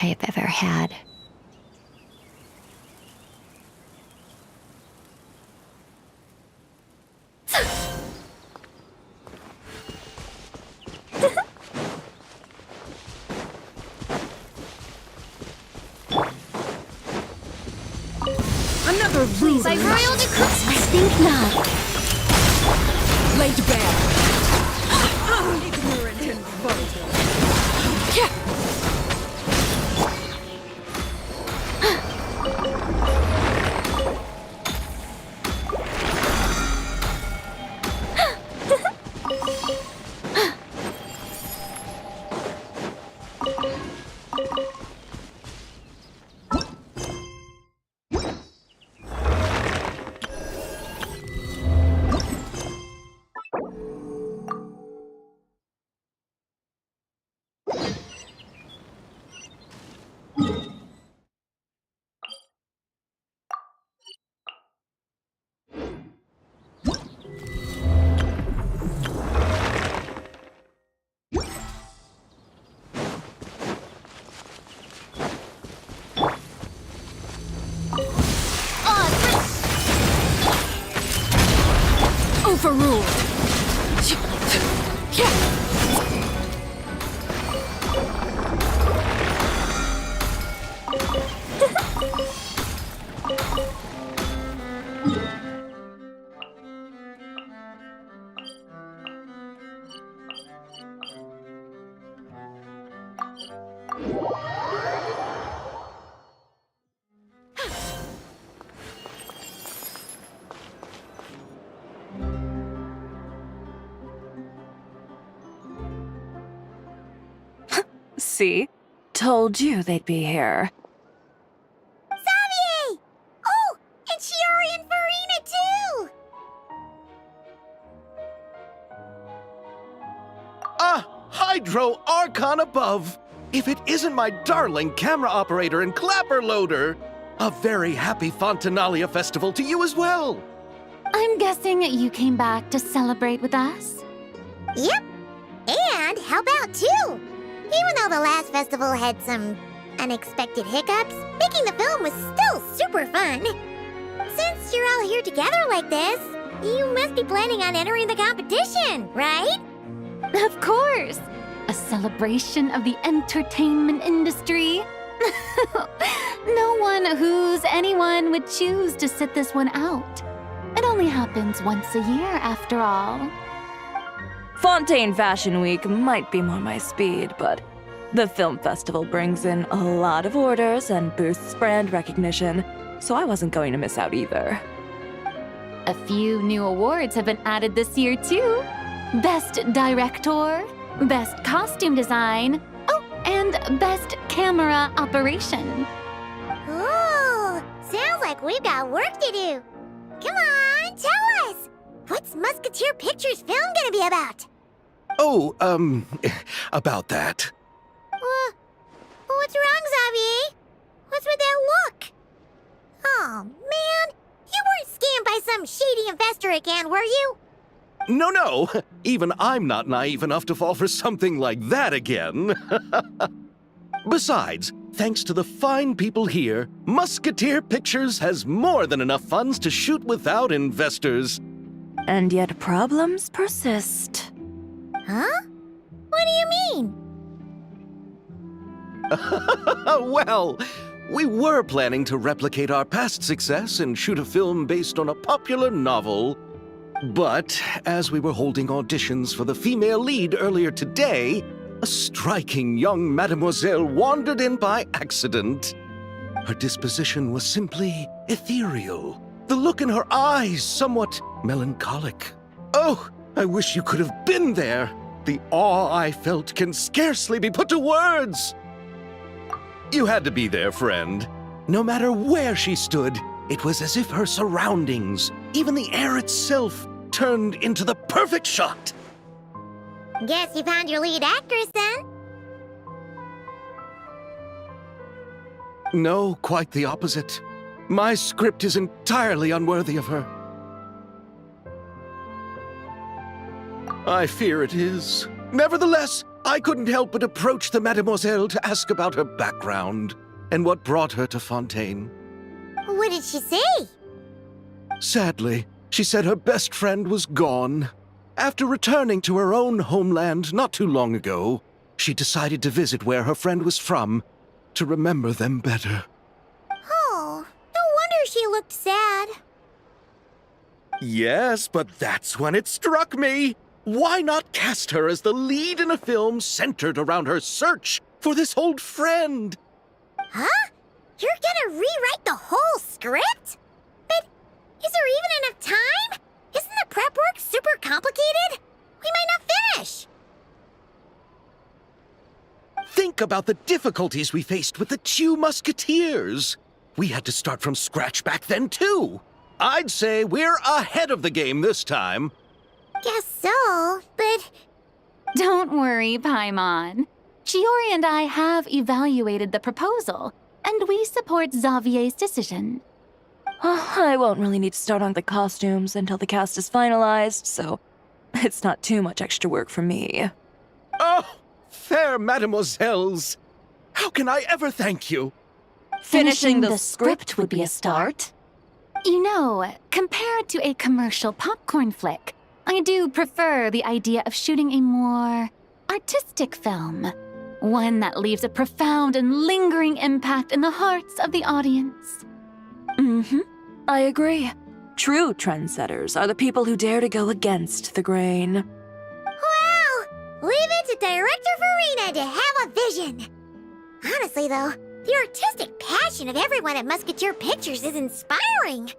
I have ever had. Another Please, by royal decree. I think not. laid bare. Ignorant and vulgar. Overruled. See? Told you they'd be here. Xavier! Oh, and Shiori and Farina too! Ah! Hydro Archon above! If it isn't my darling camera operator and clapper loader! A very happy Fontanalia festival to you as well! I'm guessing you came back to celebrate with us? Yep. And help out too. Even though the last festival had some unexpected hiccups, making the film was still super fun. Since you're all here together like this, you must be planning on entering the competition, right? Of course! A celebration of the entertainment industry. No one who's anyone would choose to sit this one out. It only happens once a year, after all. Fontaine Fashion Week might be more my speed, but the film festival brings in a lot of orders and boosts brand recognition, so I wasn't going to miss out either. A few new awards have been added this year, too. Best Director, Best Costume Design, oh, and Best Camera Operation. Ooh, sounds like we've got work to do. Come on, tell us. What's Musketeer Pictures film gonna be about? Oh, about that. What's wrong, Xavier? What's with that look? Oh, man. You weren't scammed by some shady investor again, were you? No. Even I'm not naive enough to fall for something like that again. Besides, thanks to the fine people here, Musketeer Pictures has more than enough funds to shoot without investors. And yet problems persist. Huh? What do you mean? Well, we were planning to replicate our past success and shoot a film based on a popular novel. But as we were holding auditions for the female lead earlier today, a striking young mademoiselle wandered in by accident. Her disposition was simply ethereal. The look in her eyes somewhat melancholic. Oh, I wish you could have been there. The awe I felt can scarcely be put to words. You had to be there, friend. No matter where she stood, it was as if her surroundings, even the air itself, turned into the perfect shot. Guess you found your lead actress then? No, quite the opposite. My script is entirely unworthy of her. I fear it is. Nevertheless, I couldn't help but approach the mademoiselle to ask about her background and what brought her to Fontaine. What did she say? Sadly, she said her best friend was gone. After returning to her own homeland not too long ago, she decided to visit where her friend was from to remember them better. Oh, no wonder she looked sad. Yes, but that's when it struck me. Why not cast her as the lead in a film centered around her search for this old friend? Huh? You're gonna rewrite the whole script? But is there even enough time? Isn't the prep work super complicated? We might not finish. Think about the difficulties we faced with the Two Musketeers. We had to start from scratch back then, too. I'd say we're ahead of the game this time. Guess so, but Don't worry, Paimon. Chiori and I have evaluated the proposal, and we support Xavier's decision. I won't really need to start on the costumes until the cast is finalized, so it's not too much extra work for me. Oh, fair mademoiselles. How can I ever thank you? Finishing the script would be a start. You know, compared to a commercial popcorn flick, I do prefer the idea of shooting a more artistic film. One that leaves a profound and lingering impact in the hearts of the audience. I agree. True trendsetters are the people who dare to go against the grain. wow! Leave it to Director Farina to have a vision. Honestly, though, the artistic passion of everyone at Musketeer Pictures is inspiring.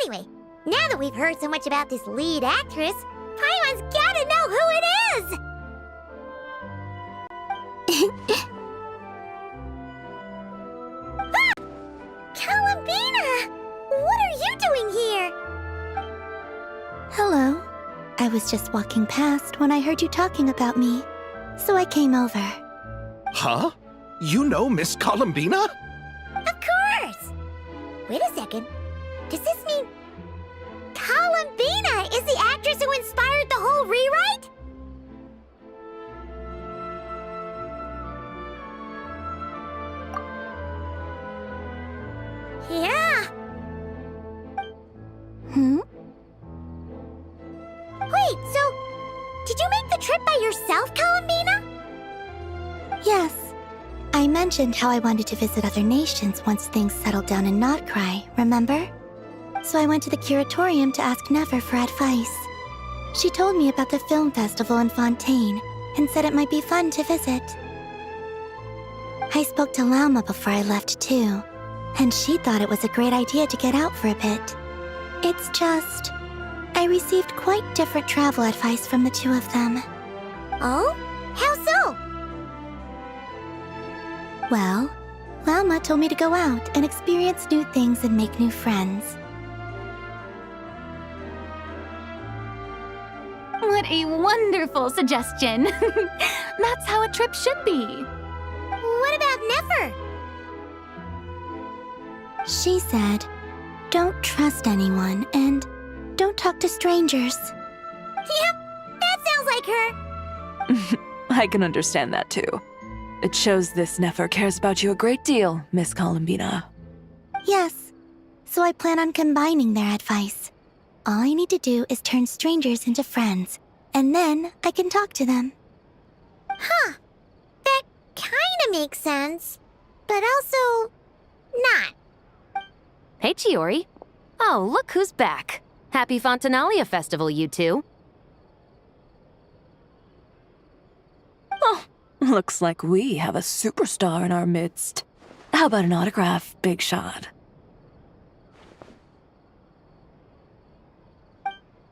Anyway, now that we've heard so much about this lead actress, Paimon's gotta know who it is! Ah! Columbina! What are you doing here? Hello. I was just walking past when I heard you talking about me, so I came over. Huh? You know Miss Columbina? Of course! Wait a second. Does this mean Columbina is the actress who inspired the whole rewrite? Yeah. Wait, so did you make the trip by yourself, Columbina? Yes. I mentioned how I wanted to visit other nations once things settled down in Notcry, remember? So I went to the curatorium to ask Never for advice. She told me about the film festival in Fontaine and said it might be fun to visit. I spoke to Lauma before I left too, and she thought it was a great idea to get out for a bit. It's just, I received quite different travel advice from the two of them. Oh? How so? Well, Lauma told me to go out and experience new things and make new friends. What a wonderful suggestion. That's how a trip should be. What about Nefer? She said, don't trust anyone and don't talk to strangers. Yep, that sounds like her. I can understand that too. It shows this Nefer cares about you a great deal, Miss Columbina. Yes, so I plan on combining their advice. All I need to do is turn strangers into friends, and then I can talk to them. Huh. That kinda makes sense, but also not. Hey, Chiori. Oh, look who's back. Happy Fontanalia Festival, you two. Oh, looks like we have a superstar in our midst. How about an autograph, Big Shot?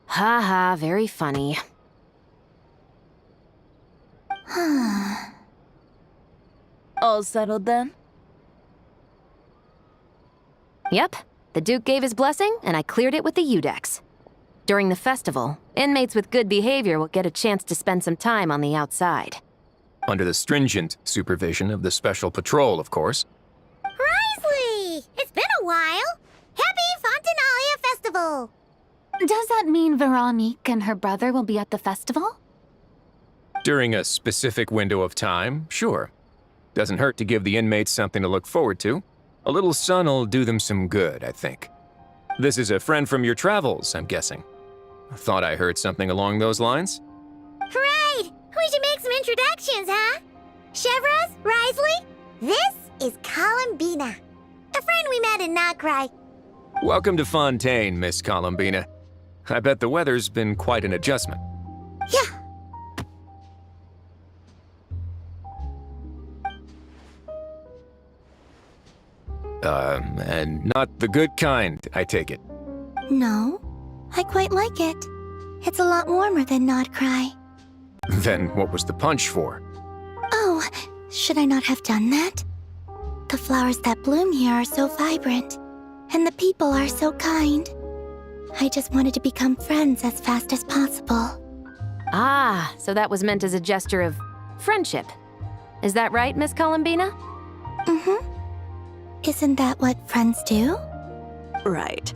Ha ha, very funny. All settled then? Yep, the Duke gave his blessing, and I cleared it with the Udex. During the festival, inmates with good behavior will get a chance to spend some time on the outside. Under the stringent supervision of the Special Patrol, of course. Risley! It's been a while. Happy Fontanalia Festival! Does that mean Veronique and her brother will be at the festival? During a specific window of time, sure. Doesn't hurt to give the inmates something to look forward to. A little sun'll do them some good, I think. This is a friend from your travels, I'm guessing. Thought I heard something along those lines. Right! We should make some introductions, huh? Chevros, Risley, this is Columbina, a friend we met in Notcry. Welcome to Fontaine, Miss Columbina. I bet the weather's been quite an adjustment. Yeah. And not the good kind, I take it. No, I quite like it. It's a lot warmer than Notcry. Then what was the punch for? Oh, should I not have done that? The flowers that bloom here are so vibrant, and the people are so kind. I just wanted to become friends as fast as possible. Ah, so that was meant as a gesture of friendship. Is that right, Miss Columbina? Mm-hmm. Isn't that what friends do? Right.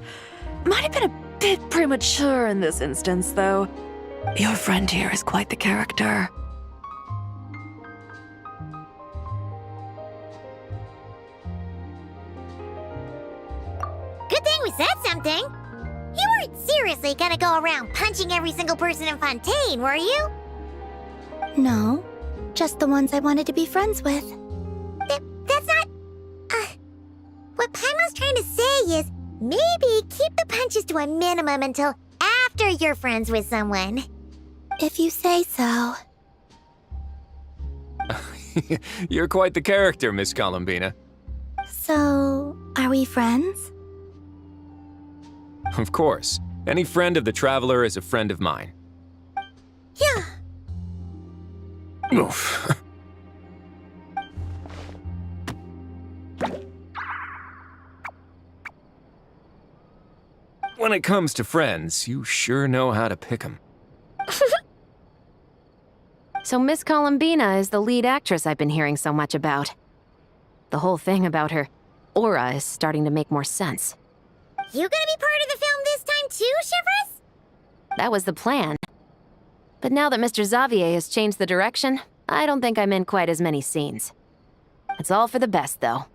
Might have been a bit premature in this instance, though. Your friend here is quite the character. Good thing we said something. You weren't seriously gonna go around punching every single person in Fontaine, were you? No, just the ones I wanted to be friends with. That's not... What Paimon's trying to say is, maybe keep the punches to a minimum until after you're friends with someone. If you say so. You're quite the character, Miss Columbina. So, are we friends? Of course. Any friend of the Traveler is a friend of mine. Yeah. Oof. When it comes to friends, you sure know how to pick 'em. So Miss Columbina is the lead actress I've been hearing so much about. The whole thing about her aura is starting to make more sense. You gonna be part of the film this time too, Chevros? That was the plan. But now that Mr. Xavier has changed the direction, I don't think I'm in quite as many scenes. It's all for the best, though.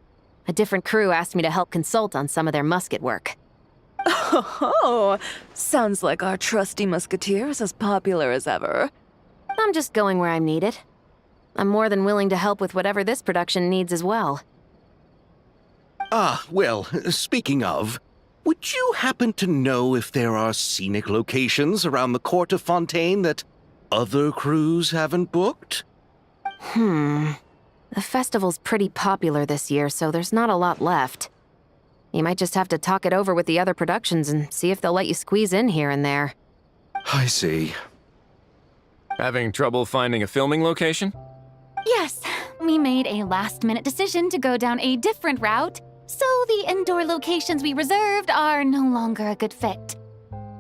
A different crew asked me to help consult on some of their musket work. Oh, sounds like our trusty musketeer is as popular as ever. I'm just going where I'm needed. I'm more than willing to help with whatever this production needs as well. Ah, well, speaking of, would you happen to know if there are scenic locations around the court of Fontaine that other crews haven't booked? The festival's pretty popular this year, so there's not a lot left. You might just have to talk it over with the other productions and see if they'll let you squeeze in here and there. I see. Having trouble finding a filming location? Yes, we made a last-minute decision to go down a different route, so the indoor locations we reserved are no longer a good fit.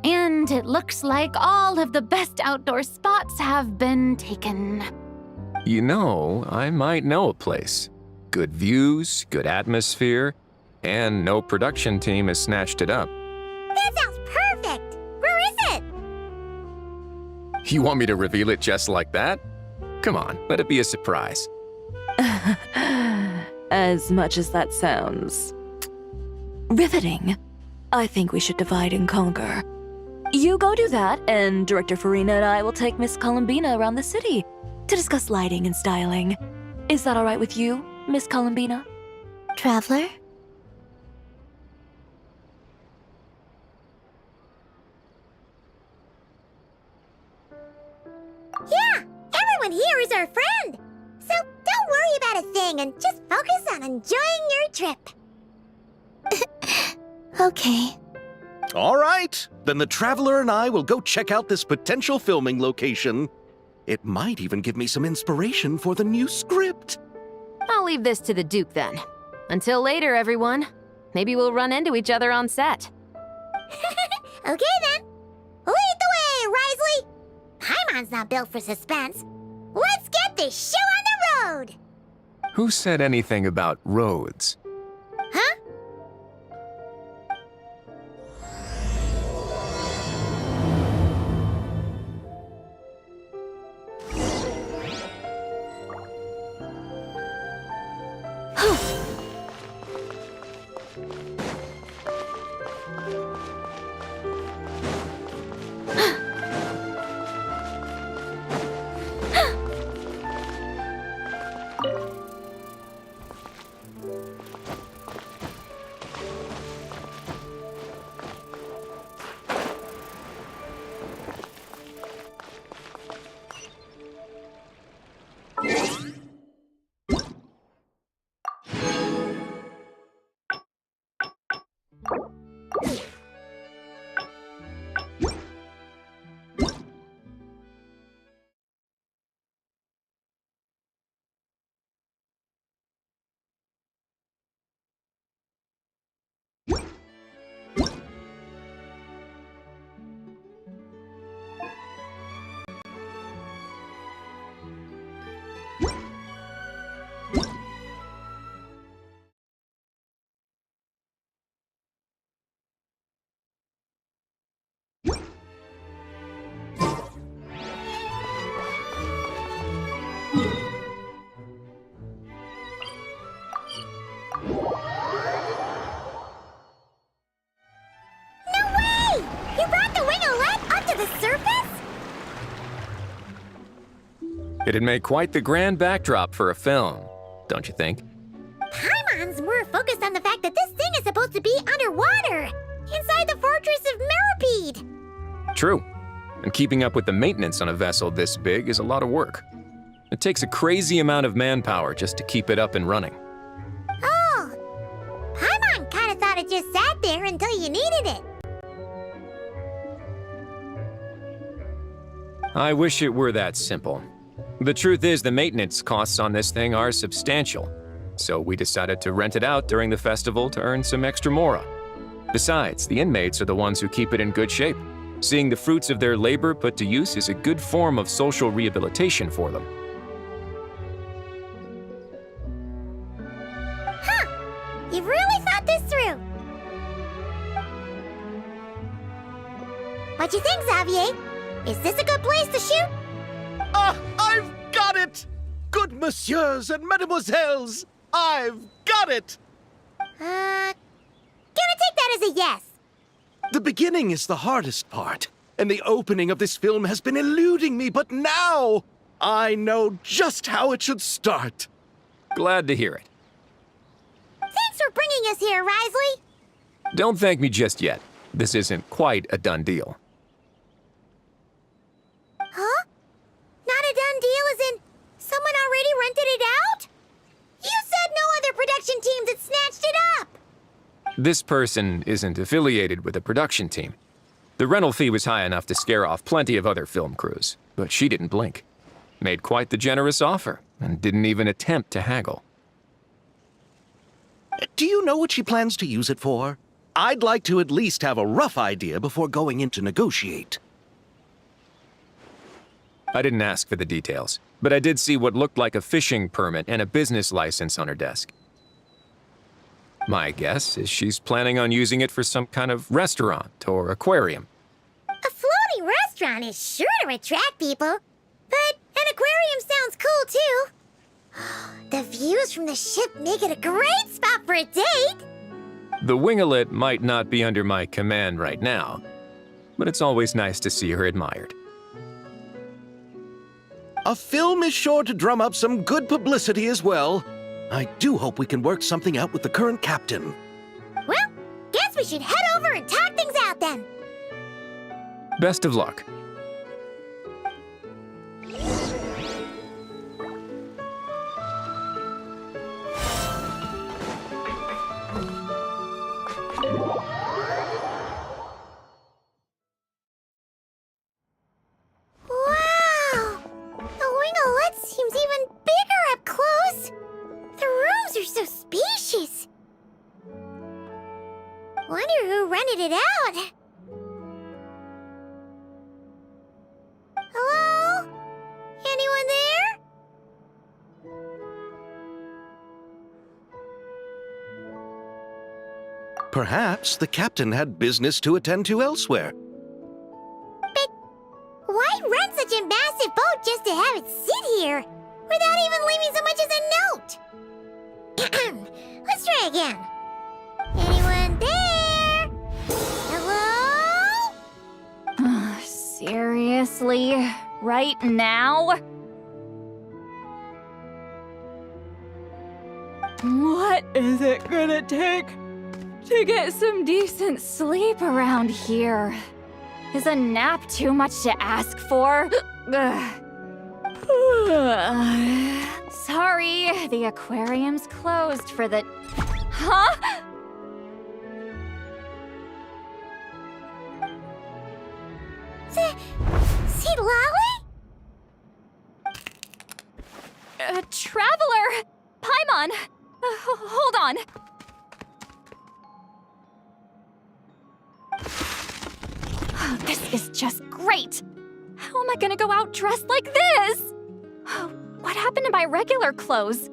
And it looks like all of the best outdoor spots have been taken. You know, I might know a place. Good views, good atmosphere, and no production team has snatched it up. That sounds perfect! Where is it? You want me to reveal it just like that? Come on, let it be a surprise. As much as that sounds riveting, I think we should divide and conquer. You go do that, and Director Farina and I will take Miss Columbina around the city to discuss lighting and styling. Is that all right with you, Miss Columbina? Traveler? Yeah, everyone here is our friend. So don't worry about a thing and just focus on enjoying your trip. Okay. All right, then the Traveler and I will go check out this potential filming location. It might even give me some inspiration for the new script. I'll leave this to the Duke then. Until later, everyone. Maybe we'll run into each other on set. Okay then. Lead the way, Risley. Paimon's not built for suspense. Let's get this show on the road. Who said anything about roads? Huh? You brought the winglet up to the surface? It'd make quite the grand backdrop for a film, don't you think? Paimon's more focused on the fact that this thing is supposed to be underwater, inside the fortress of Meropide. True. And keeping up with the maintenance on a vessel this big is a lot of work. It takes a crazy amount of manpower just to keep it up and running. Oh, Paimon kind of thought it just sat there until you needed it. I wish it were that simple. The truth is, the maintenance costs on this thing are substantial, so we decided to rent it out during the festival to earn some extra mora. Besides, the inmates are the ones who keep it in good shape. Seeing the fruits of their labor put to use is a good form of social rehabilitation for them. You've really thought this through. What you think, Xavier? Is this a good place to shoot? Ah, I've got it! Good messieurs and mademoiselles, I've got it! Gonna take that as a yes. The beginning is the hardest part, and the opening of this film has been eluding me, but now I know just how it should start. Glad to hear it. Thanks for bringing us here, Risley. Don't thank me just yet. This isn't quite a done deal. Huh? Not a done deal as in someone already rented it out? You said no other production teams had snatched it up. This person isn't affiliated with a production team. The rental fee was high enough to scare off plenty of other film crews, but she didn't blink. Made quite the generous offer, and didn't even attempt to haggle. Do you know what she plans to use it for? I'd like to at least have a rough idea before going in to negotiate. I didn't ask for the details, but I did see what looked like a fishing permit and a business license on her desk. My guess is she's planning on using it for some kind of restaurant or aquarium. A floating restaurant is sure to attract people, but an aquarium sounds cool too. The views from the ship make it a great spot for a date. The winglet might not be under my command right now, but it's always nice to see her admired. A film is sure to drum up some good publicity as well. I do hope we can work something out with the current captain. Well, guess we should head over and talk things out then. Best of luck. Wow! The winglet seems even bigger up close. The rooms are so spacious. Wonder who rented it out. Hello? Anyone there? Perhaps the captain had business to attend to elsewhere. But why rent such a massive boat just to have it sit here without even leaving so much as a note? Let's try again. Anyone there? Hello? Seriously? Right now? What is it gonna take to get some decent sleep around here? Is a nap too much to ask for? Sorry, the aquarium's closed for the... Huh? Lolly? Traveler! Paimon! Hold on. This is just great! How am I gonna go out dressed like this? What happened to my regular clothes?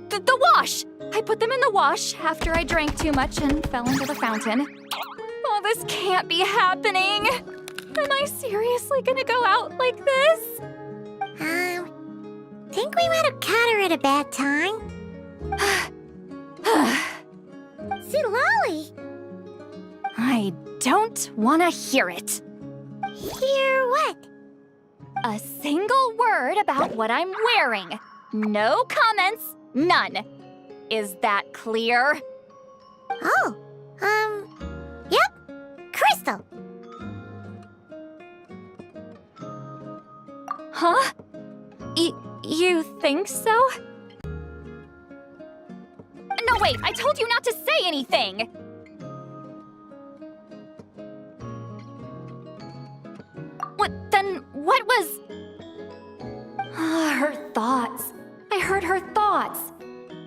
The wash! I put them in the wash after I drank too much and fell into the fountain. Oh, this can't be happening! Am I seriously gonna go out like this? Think we might have caught her at a bad time. See, Lolly. I don't want to hear it. Hear what? A single word about what I'm wearing. No comments, none. Is that clear? Oh, yep. Crystal. Huh? You think so? No, wait, I told you not to say anything! What was... her thoughts. I heard her thoughts.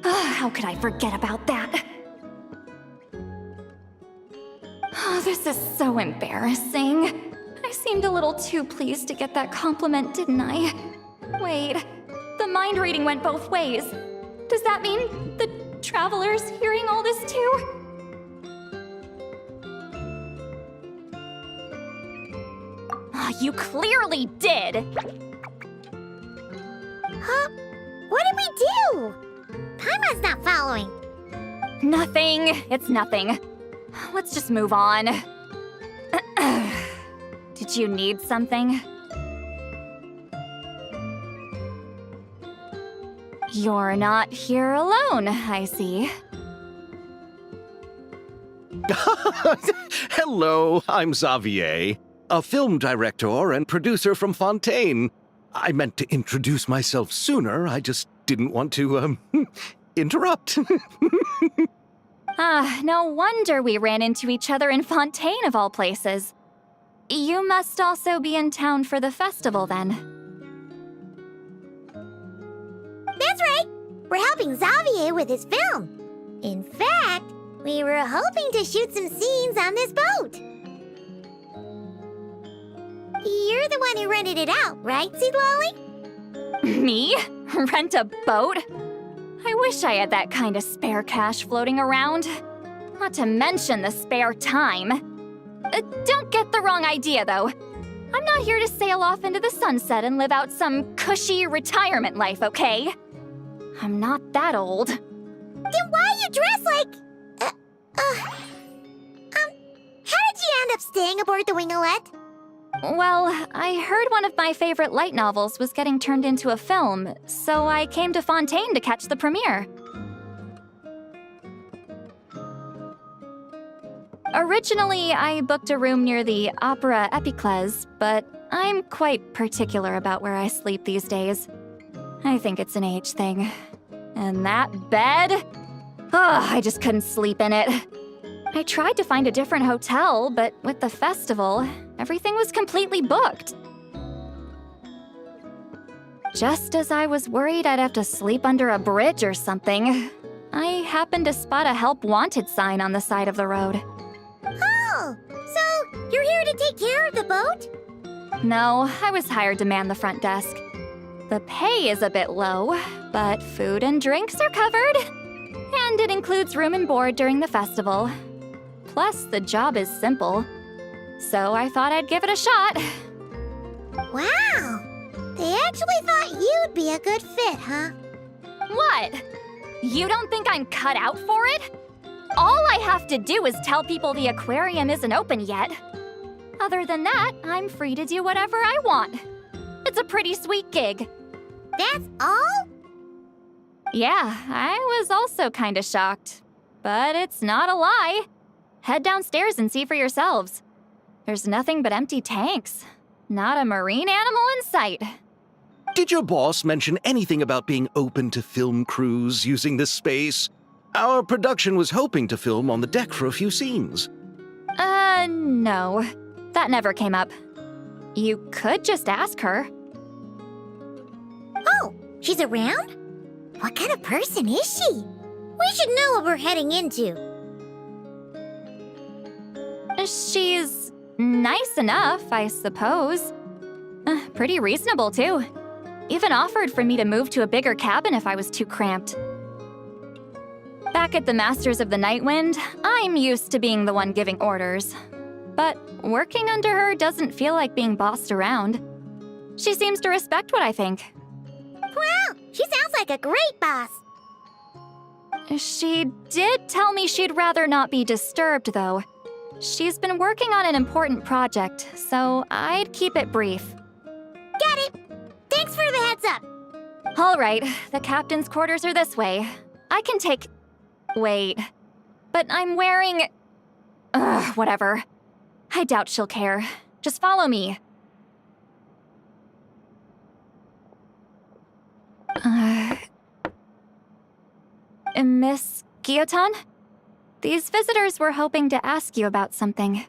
How could I forget about that? This is so embarrassing. I seemed a little too pleased to get that compliment, didn't I? Wait, the mind reading went both ways. Does that mean the Traveler's hearing all this too? You clearly did! Huh? What did we do? Paimon's not following. Nothing. It's nothing. Let's just move on. Did you need something? You're not here alone, I see. Hello, I'm Xavier, a film director and producer from Fontaine. I meant to introduce myself sooner, I just didn't want to, interrupt. No wonder we ran into each other in Fontaine of all places. You must also be in town for the festival then. That's right. We're helping Xavier with his film. In fact, we were hoping to shoot some scenes on this boat. You're the one who rented it out, right, Seed Lolly? Me? Rent a boat? I wish I had that kind of spare cash floating around. Not to mention the spare time. Don't get the wrong idea, though. I'm not here to sail off into the sunset and live out some cushy retirement life, okay? I'm not that old. Then why you dress like... how did you end up staying aboard the Winglet? Well, I heard one of my favorite light novels was getting turned into a film, so I came to Fontaine to catch the premiere. Originally, I booked a room near the Opera Epiclese, but I'm quite particular about where I sleep these days. I think it's an age thing. And that bed? I just couldn't sleep in it. I tried to find a different hotel, but with the festival, everything was completely booked. Just as I was worried I'd have to sleep under a bridge or something, I happened to spot a help wanted sign on the side of the road. Oh, so you're here to take care of the boat? No, I was hired to man the front desk. The pay is a bit low, but food and drinks are covered. And it includes room and board during the festival. Plus, the job is simple. So I thought I'd give it a shot. Wow! They actually thought you'd be a good fit, huh? What? You don't think I'm cut out for it? All I have to do is tell people the aquarium isn't open yet. Other than that, I'm free to do whatever I want. It's a pretty sweet gig. That's all? Yeah, I was also kinda shocked. But it's not a lie. Head downstairs and see for yourselves. There's nothing but empty tanks. Not a marine animal in sight. Did your boss mention anything about being open to film crews using this space? Our production was hoping to film on the deck for a few scenes. No. That never came up. You could just ask her. Oh, she's around? What kind of person is she? We should know what we're heading into. She's nice enough, I suppose. Pretty reasonable, too. Even offered for me to move to a bigger cabin if I was too cramped. Back at the Masters of the Nightwind, I'm used to being the one giving orders. But working under her doesn't feel like being bossed around. She seems to respect what I think. Wow, she sounds like a great boss. She did tell me she'd rather not be disturbed, though. She's been working on an important project, so I'd keep it brief. Got it. Thanks for the heads up. All right, the captain's quarters are this way. I can take... Wait. But I'm wearing... Ugh, whatever. I doubt she'll care. Just follow me. Miss Guillotin? These visitors were hoping to ask you about something.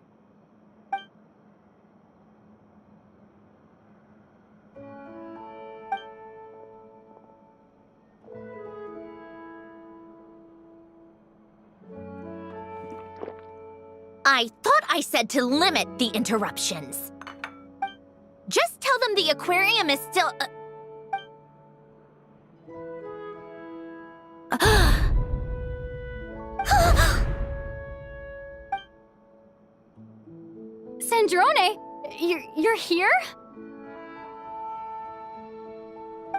I thought I said to limit the interruptions. Just tell them the aquarium is still... Sandrone, you're here?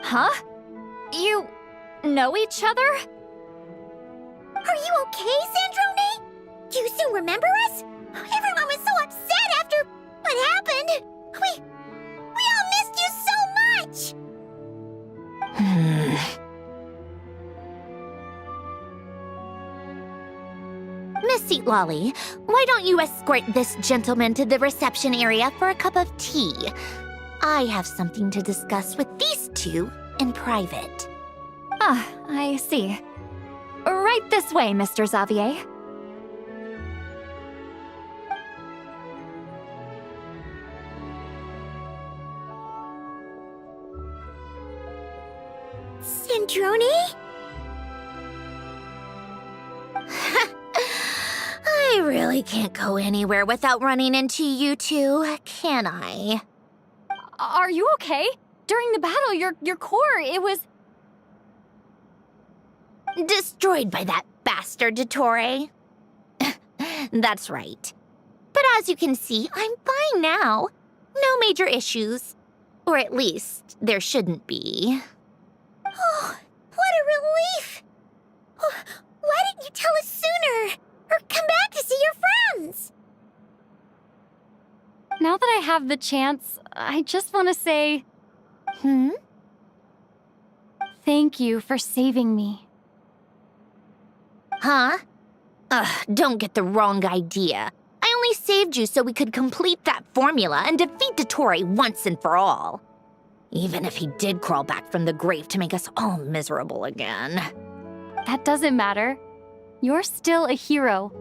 Huh? You know each other? Are you okay, Sandrone? Do you still remember us? Everyone was so upset after what happened. We all missed you so much. Miss Seat Lolly, why don't you escort this gentleman to the reception area for a cup of tea? I have something to discuss with these two in private. Ah, I see. Right this way, Mr. Xavier. Sandrone? I really can't go anywhere without running into you two, can I? Are you okay? During the battle, your core, it was... Destroyed by that bastard Dottore. That's right. But as you can see, I'm fine now. No major issues. Or at least, there shouldn't be. Oh, what a relief! Oh, why didn't you tell us sooner? Or come back to see your friends? Now that I have the chance, I just want to say... Thank you for saving me. Huh? Don't get the wrong idea. I only saved you so we could complete that formula and defeat Dottore once and for all. Even if he did crawl back from the grave to make us all miserable again. That doesn't matter. You're still a hero.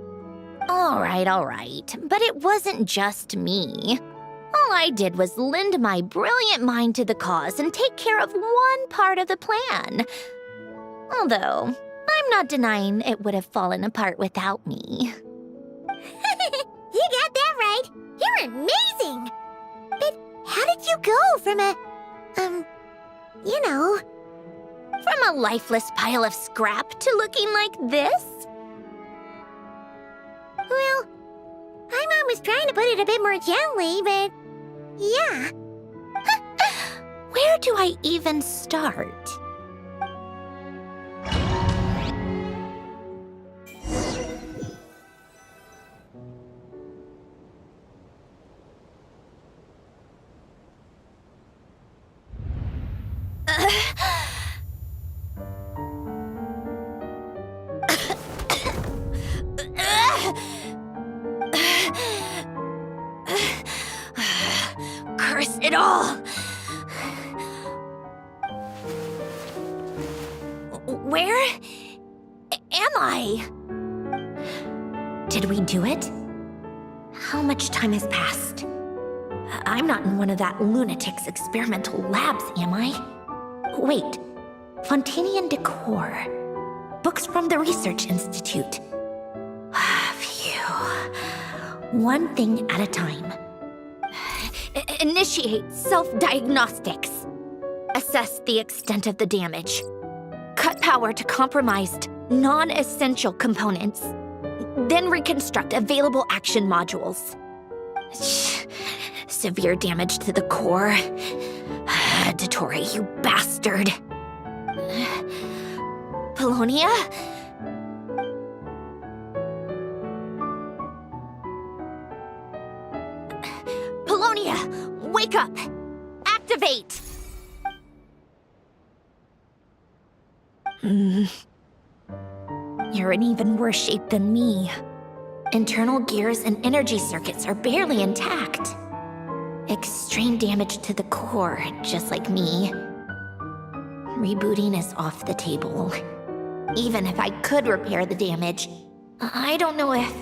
All right. But it wasn't just me. All I did was lend my brilliant mind to the cause and take care of one part of the plan. Although, I'm not denying it would have fallen apart without me. You got that right. You're amazing. But how did you go from a... From a lifeless pile of scrap to looking like this? Well, my mom was trying to put it a bit more gently, but... yeah. Where do I even start? Curse it all! Where am I? Did we do it? How much time has passed? I'm not in one of that lunatic's experimental labs, am I? Wait, Fontanian decor. Books from the Research Institute. Phew. One thing at a time. Initiate self-diagnostics. Assess the extent of the damage. Cut power to compromised, non-essential components. Then reconstruct available action modules. Severe damage to the core. Dottore, you bastard. Polonia? Polonia, wake up! Activate! You're in even worse shape than me. Internal gears and energy circuits are barely intact. Extreme damage to the core, just like me. Rebooting is off the table. Even if I could repair the damage, I don't know if...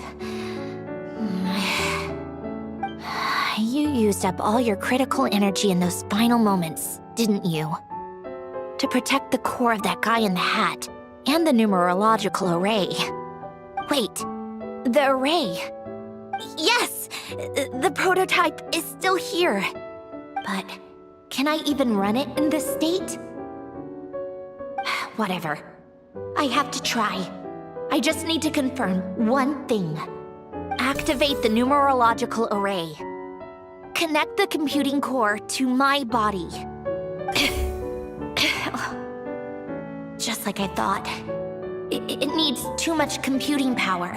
You used up all your critical energy in those final moments, didn't you? To protect the core of that guy in the hat, and the numerological array. Wait, the array. Yes! The prototype is still here. But can I even run it in this state? Whatever. I have to try. I just need to confirm one thing. Activate the numerological array. Connect the computing core to my body. Just like I thought. It needs too much computing power.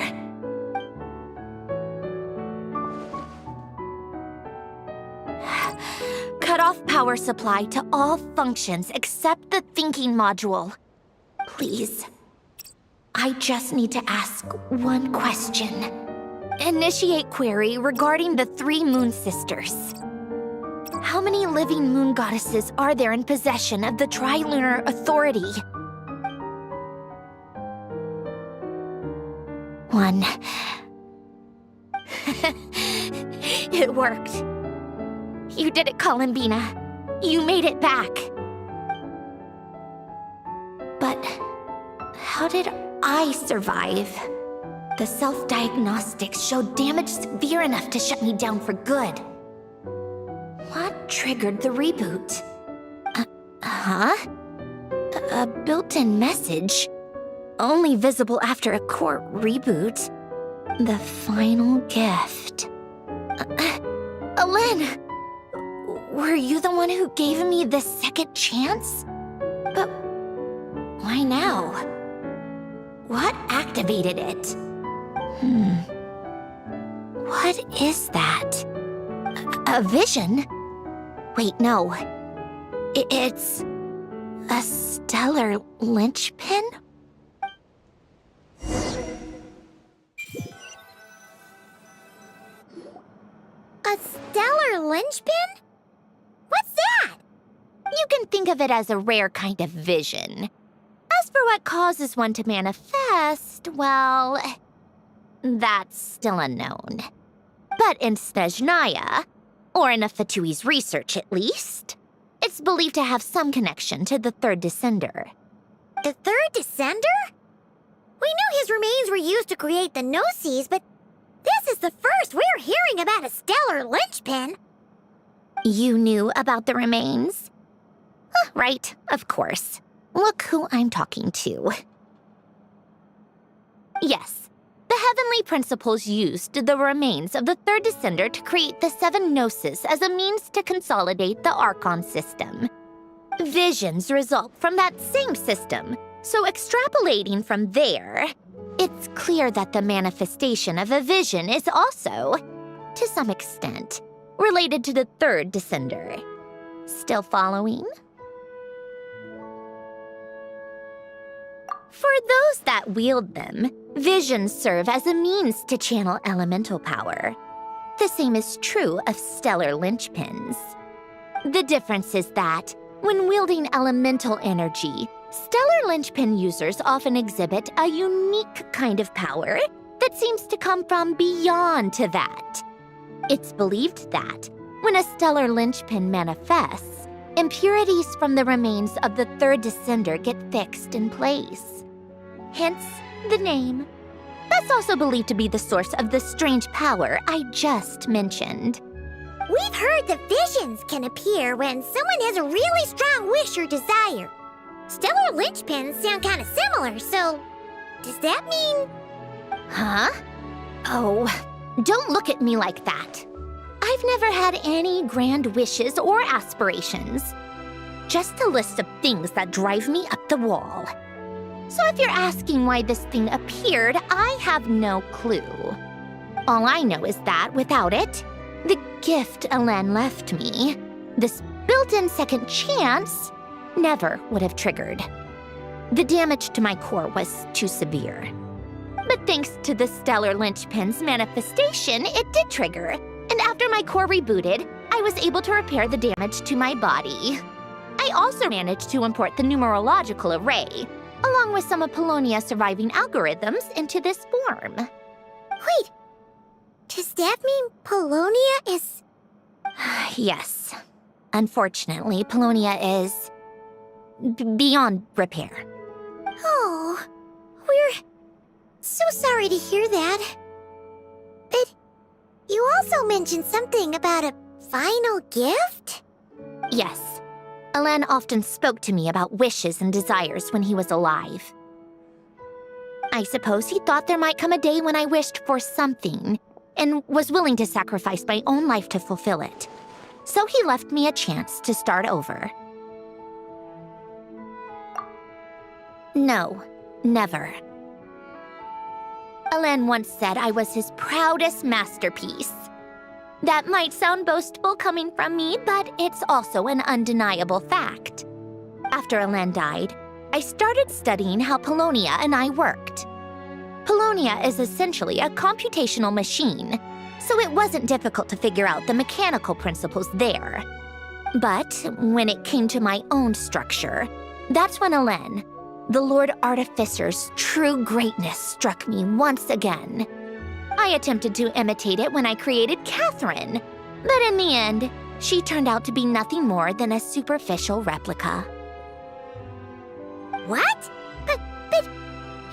Cut off power supply to all functions except the thinking module. Please. I just need to ask one question. Initiate query regarding the 3 Moon Sisters. How many living moon goddesses are there in possession of the Trilunar Authority? 1. It worked. You did it, Columbina. You made it back. But how did I survive? The self-diagnostics showed damage severe enough to shut me down for good. What triggered the reboot? A built-in message? Only visible after a core reboot. The final gift. Alin! Were you the one who gave me this second chance? But why now? What activated it? What is that? A vision? Wait, no. It's a stellar linchpin? A stellar linchpin? What's that? You can think of it as a rare kind of vision. As for what causes one to manifest, well, that's still unknown. But in Snezhnaya, or in Afatui's research at least, it's believed to have some connection to the Third Descender. The Third Descender? We knew his remains were used to create the Gnosis, but this is the first we're hearing about a stellar linchpin. You knew about the remains? Right, of course. Look who I'm talking to. Yes, the Heavenly Principles used the remains of the Third Descender to create the 7 Gnosis as a means to consolidate the Archon system. Visions result from that same system, so extrapolating from there, it's clear that the manifestation of a vision is also, to some extent, related to the Third Descender. Still following? For those that wield them, visions serve as a means to channel elemental power. The same is true of stellar linchpins. The difference is that, when wielding elemental energy, Stellar linchpin users often exhibit a unique kind of power that seems to come from beyond to that. It's believed that when a stellar linchpin manifests, impurities from the remains of the third descender get fixed in place. Hence the name. That's also believed to be the source of the strange power I just mentioned. We've heard that visions can appear when someone has a really strong wish or desire. Stellar linchpins sound kind of similar, so does that mean... Huh? Oh, don't look at me like that. I've never had any grand wishes or aspirations. Just a list of things that drive me up the wall. So if you're asking why this thing appeared, I have no clue. All I know is that without it, the gift Alen left me, this built-in second chance, never would have triggered. The damage to my core was too severe. But thanks to the stellar linchpin's manifestation, it did trigger. And after my core rebooted, I was able to repair the damage to my body. I also managed to import the numerological array, along with some of Polonia's surviving algorithms, into this form. Wait, does that mean Polonia is... Yes. Unfortunately, Polonia is... beyond repair. Oh, we're so sorry to hear that. But you also mentioned something about a final gift? Yes. Alen often spoke to me about wishes and desires when he was alive. I suppose he thought there might come a day when I wished for something and was willing to sacrifice my own life to fulfill it. So he left me a chance to start over. No, never. Alen once said I was his proudest masterpiece. That might sound boastful coming from me, but it's also an undeniable fact. After Alen died, I started studying how Polonia and I worked. Polonia is essentially a computational machine, so it wasn't difficult to figure out the mechanical principles there. But when it came to my own structure, that's when Alen, the Lord Artificer's true greatness, struck me once again. I attempted to imitate it when I created Catherine, but in the end, she turned out to be nothing more than a superficial replica. What? But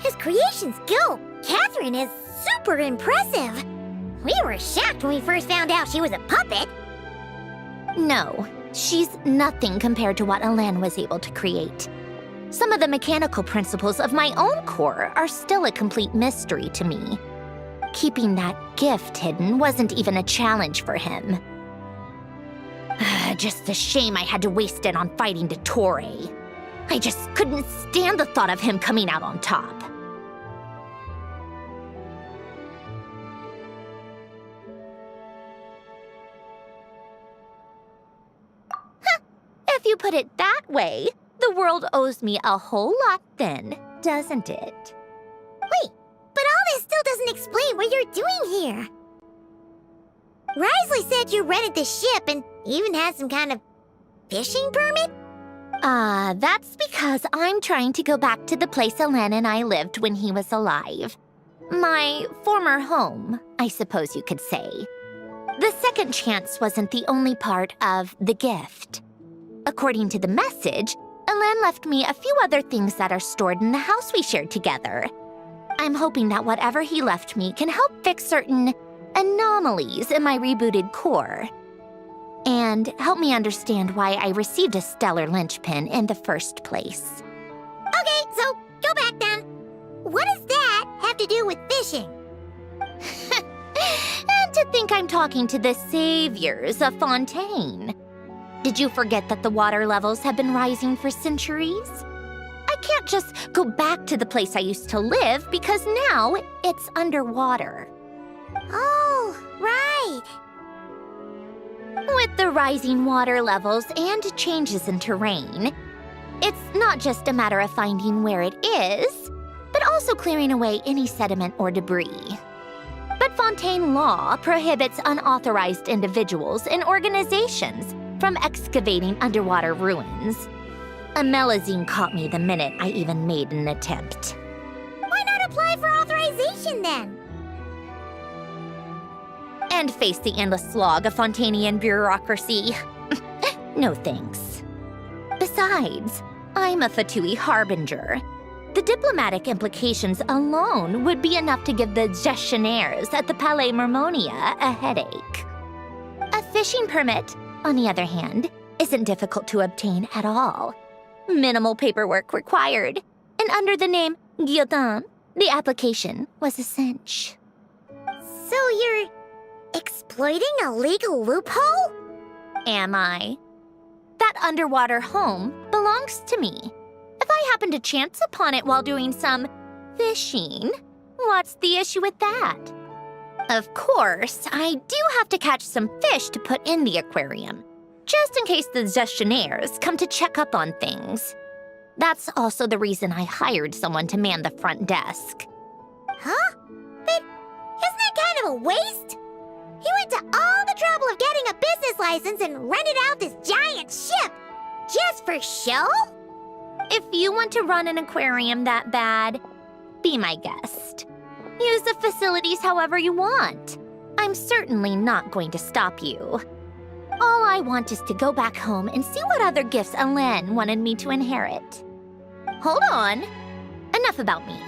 his creations go. Catherine is super impressive. We were shocked when we first found out she was a puppet. No, she's nothing compared to what Alen was able to create. Some of the mechanical principles of my own core are still a complete mystery to me. Keeping that gift hidden wasn't even a challenge for him. Just a shame I had to waste it on fighting Dottore. I just couldn't stand the thought of him coming out on top. If you put it that way, the world owes me a whole lot then, doesn't it? Wait, but all this still doesn't explain what you're doing here. Risley said you rented the ship and even had some kind of fishing permit? That's because I'm trying to go back to the place Alen and I lived when he was alive. My former home, I suppose you could say. The second chance wasn't the only part of the gift. According to the message, Alen left me a few other things that are stored in the house we shared together. I'm hoping that whatever he left me can help fix certain anomalies in my rebooted core. And help me understand why I received a stellar linchpin in the first place. Okay, so go back then. What does that have to do with fishing? And to think I'm talking to the saviors of Fontaine. Did you forget that the water levels have been rising for centuries? I can't just go back to the place I used to live because now it's underwater. Oh, right. With the rising water levels and changes in terrain, it's not just a matter of finding where it is, but also clearing away any sediment or debris. But Fontaine law prohibits unauthorized individuals and organizations from excavating underwater ruins. A Melazine caught me the minute I even made an attempt. Why not apply for authorization then? And face the endless slog of Fontanian bureaucracy. No thanks. Besides, I'm a Fatui Harbinger. The diplomatic implications alone would be enough to give the gestionnaires at the Palais Mermonia a headache. A fishing permit, on the other hand, isn't difficult to obtain at all. Minimal paperwork required, and under the name Guillotin, the application was a cinch. So you're exploiting a legal loophole? Am I? That underwater home belongs to me. If I happen to chance upon it while doing some fishing, what's the issue with that? Of course, I do have to catch some fish to put in the aquarium, just in case the gestionnaires come to check up on things. That's also the reason I hired someone to man the front desk. Huh? But isn't that kind of a waste? He went to all the trouble of getting a business license and rented out this giant ship. Just for show? If you want to run an aquarium that bad, be my guest. Use the facilities however you want. I'm certainly not going to stop you. All I want is to go back home and see what other gifts Alain wanted me to inherit. Hold on. Enough about me.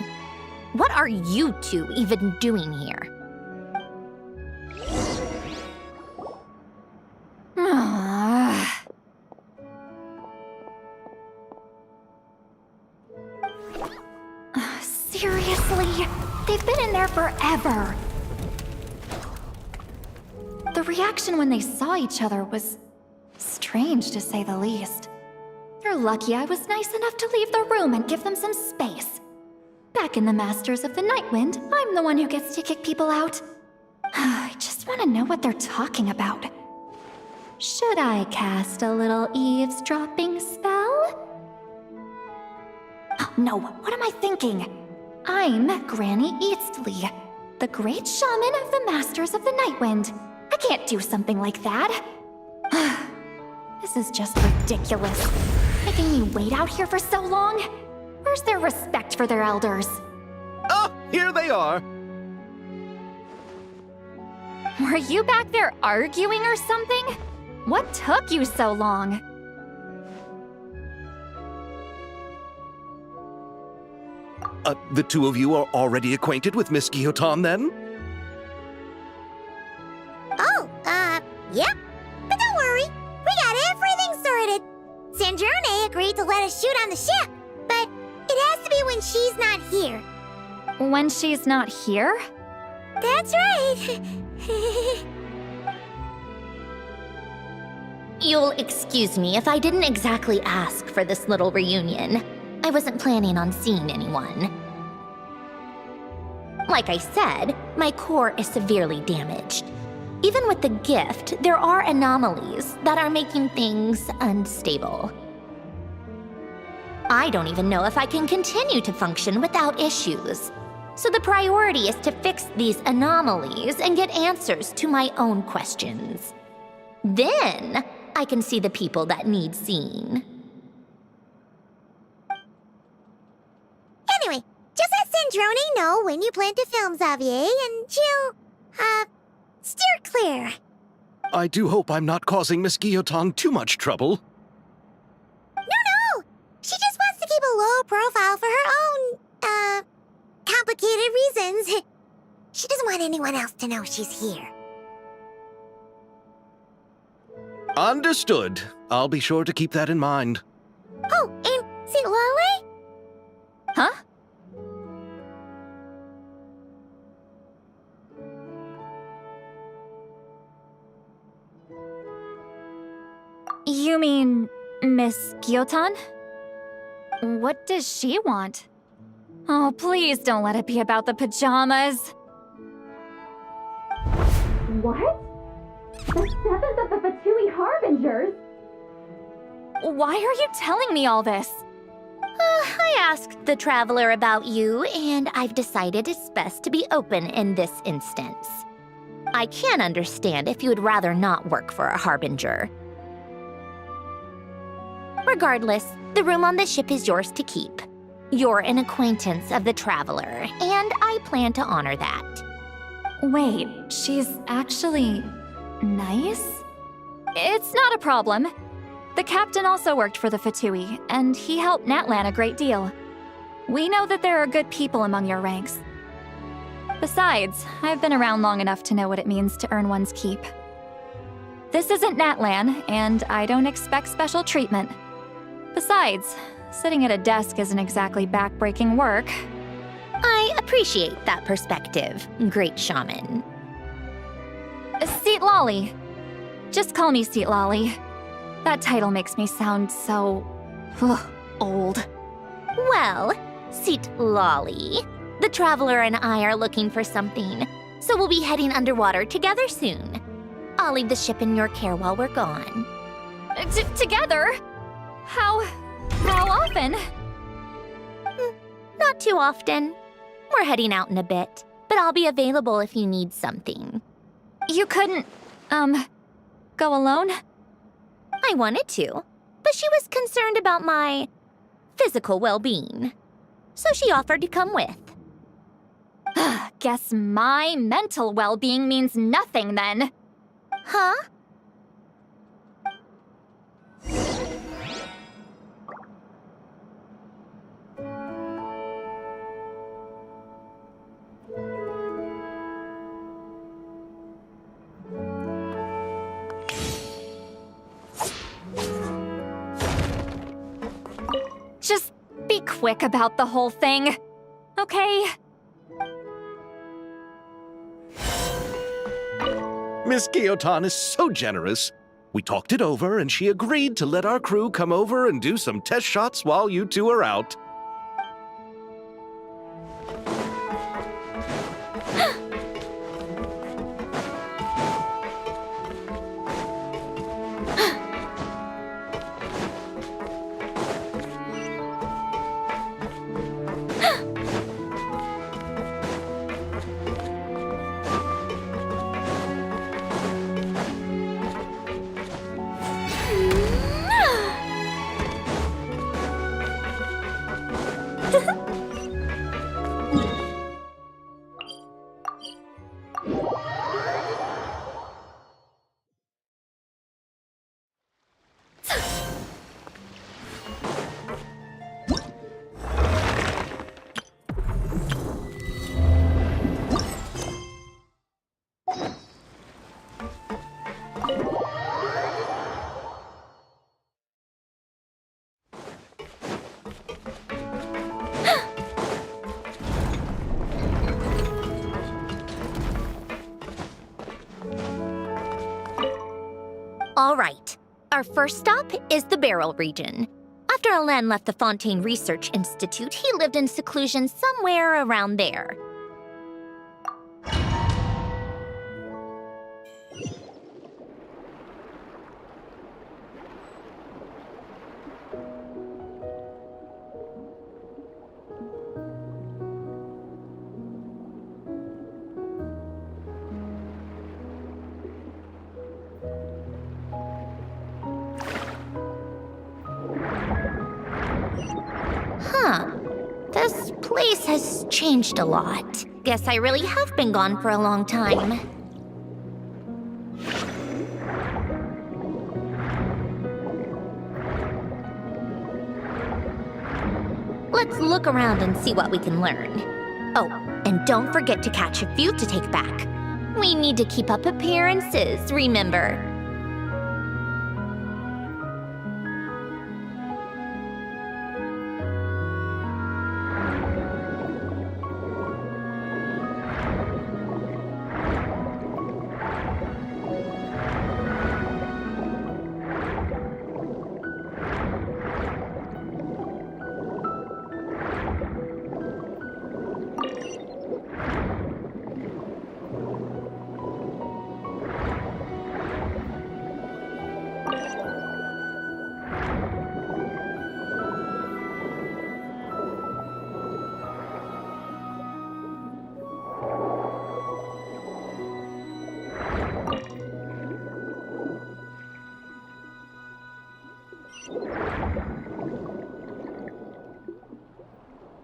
What are you two even doing here? Seriously? They've been in there forever. The reaction when they saw each other was strange, to say the least. They're lucky I was nice enough to leave the room and give them some space. Back in the Masters of the Nightwind, I'm the one who gets to kick people out. I just want to know what they're talking about. Should I cast a little eavesdropping spell? Oh, no, what am I thinking? I'm Granny Eastley, the great shaman of the Masters of the Nightwind. I can't do something like that. This is just ridiculous. Making me wait out here for so long? Where's their respect for their elders? Oh, here they are. Were you back there arguing or something? What took you so long? The two of you are already acquainted with Miss Guillotin, then? Oh, yep. But don't worry, we got everything sorted. Sandrone agreed to let us shoot on the ship, but it has to be when she's not here. When she's not here? That's right. You'll excuse me if I didn't exactly ask for this little reunion. I wasn't planning on seeing anyone. Like I said, my core is severely damaged. Even with the gift, there are anomalies that are making things unstable. I don't even know if I can continue to function without issues. So the priority is to fix these anomalies and get answers to my own questions. Then, I can see the people that need seeing. Anyway, just let Sandrone know when you plan to film Xavier, and she'll, steer clear. I do hope I'm not causing Miss Guillotin too much trouble. No! She just wants to keep a low profile for her own, complicated reasons. She doesn't want anyone else to know she's here. Understood. I'll be sure to keep that in mind. Oh, and Silale? Huh? You mean Miss Guillotin? What does she want? Oh, please don't let it be about the pajamas. What? The 7th of the Fatui Harbingers? Why are you telling me all this? I asked the Traveler about you, and I've decided it's best to be open in this instance. I can understand if you would rather not work for a Harbinger. Regardless, The room on the ship is yours to keep. You're an acquaintance of the Traveler, and I plan to honor that. Wait, she's actually nice? It's not a problem. The captain also worked for the Fatui, and he helped Natlan a great deal. We know that there are good people among your ranks. Besides, I've been around long enough to know what it means to earn one's keep. This isn't Natlan, and I don't expect special treatment. Besides, sitting at a desk isn't exactly back-breaking work. I appreciate that perspective, great shaman. Seat Lolly. Just call me Seat Lolly. That title makes me sound so... old. Well, Seat Lolly, the Traveler and I are looking for something, so we'll be heading underwater together soon. I'll leave the ship in your care while we're gone. Together? How often? Not too often. We're heading out in a bit, but I'll be available if you need something. You couldn't, go alone? I wanted to, but she was concerned about my physical well-being, so she offered to come with. Guess my mental well-being means nothing then. Huh? Just be quick about the whole thing, okay? Miss Guillotin is so generous. We talked it over, and she agreed to let our crew come over and do some test shots while you two are out. All right. Our first stop is the Beryl region. After Alain left the Fontaine Research Institute, he lived in seclusion somewhere around there. This place has changed a lot. Guess I really have been gone for a long time. Let's look around and see what we can learn. Oh, and don't forget to catch a few to take back. We need to keep up appearances, remember?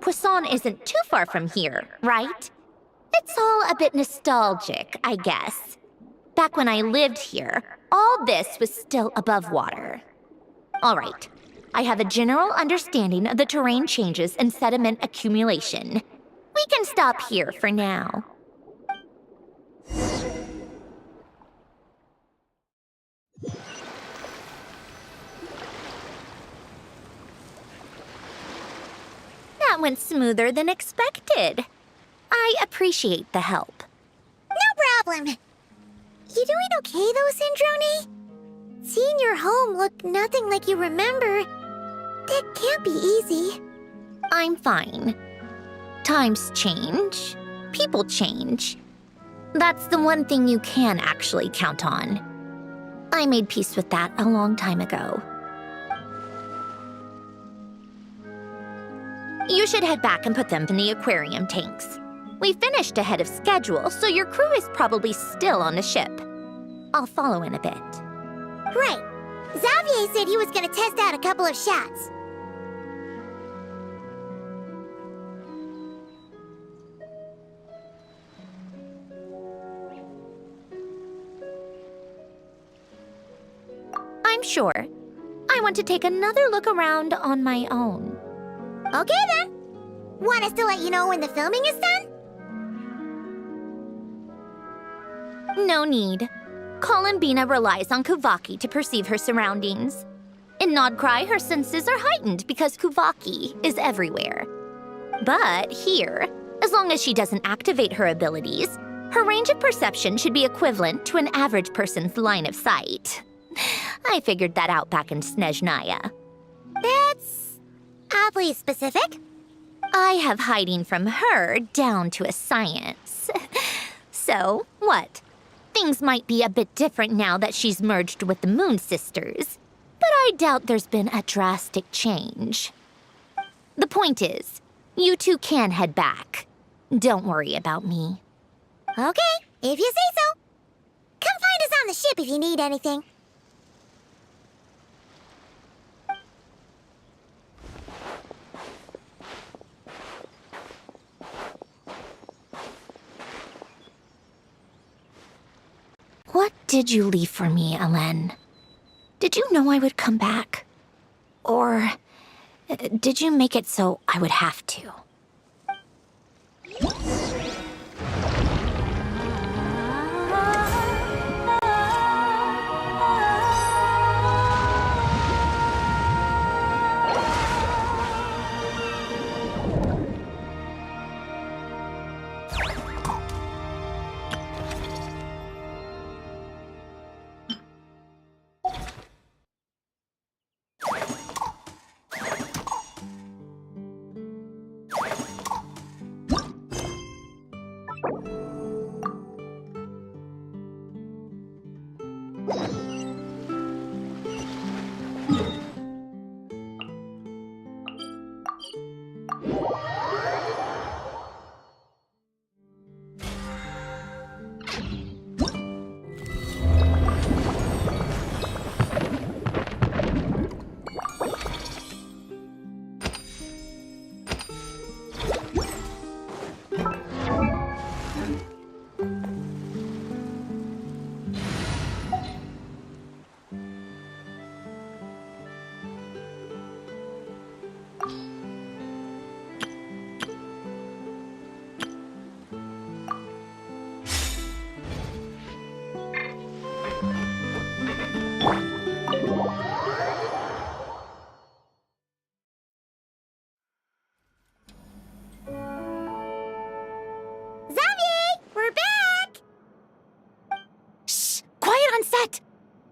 Poisson isn't too far from here, right? It's all a bit nostalgic, I guess. Back when I lived here, all this was still above water. All right, I have a general understanding of the terrain changes and sediment accumulation. We can stop here for now. That went smoother than expected. I appreciate the help. No problem. You doing okay though, Syndrome? Seeing your home look nothing like you remember, that can't be easy. I'm fine. Times change. People change. That's the one thing you can actually count on. I made peace with that a long time ago. You should head back and put them in the aquarium tanks. We finished ahead of schedule, so your crew is probably still on the ship. I'll follow in a bit. Right. Xavier said he was gonna test out a couple of shots. I'm sure. I want to take another look around on my own. Okay then. Want us to let you know when the filming is done? No need. Columbina relies on Kuvaki to perceive her surroundings. In Nodcry, her senses are heightened because Kuvaki is everywhere. But here, as long as she doesn't activate her abilities, her range of perception should be equivalent to an average person's line of sight. I figured that out back in Snezhnaya. That's oddly specific. I have hiding from her down to a science. So, what? Things might be a bit different now that she's merged with the Moon Sisters, but I doubt there's been a drastic change. The point is, you two can head back. Don't worry about me. Okay, if you say so. Come find us on the ship if you need anything. What did you leave for me, Alen? Did you know I would come back? Or did you make it so I would have to?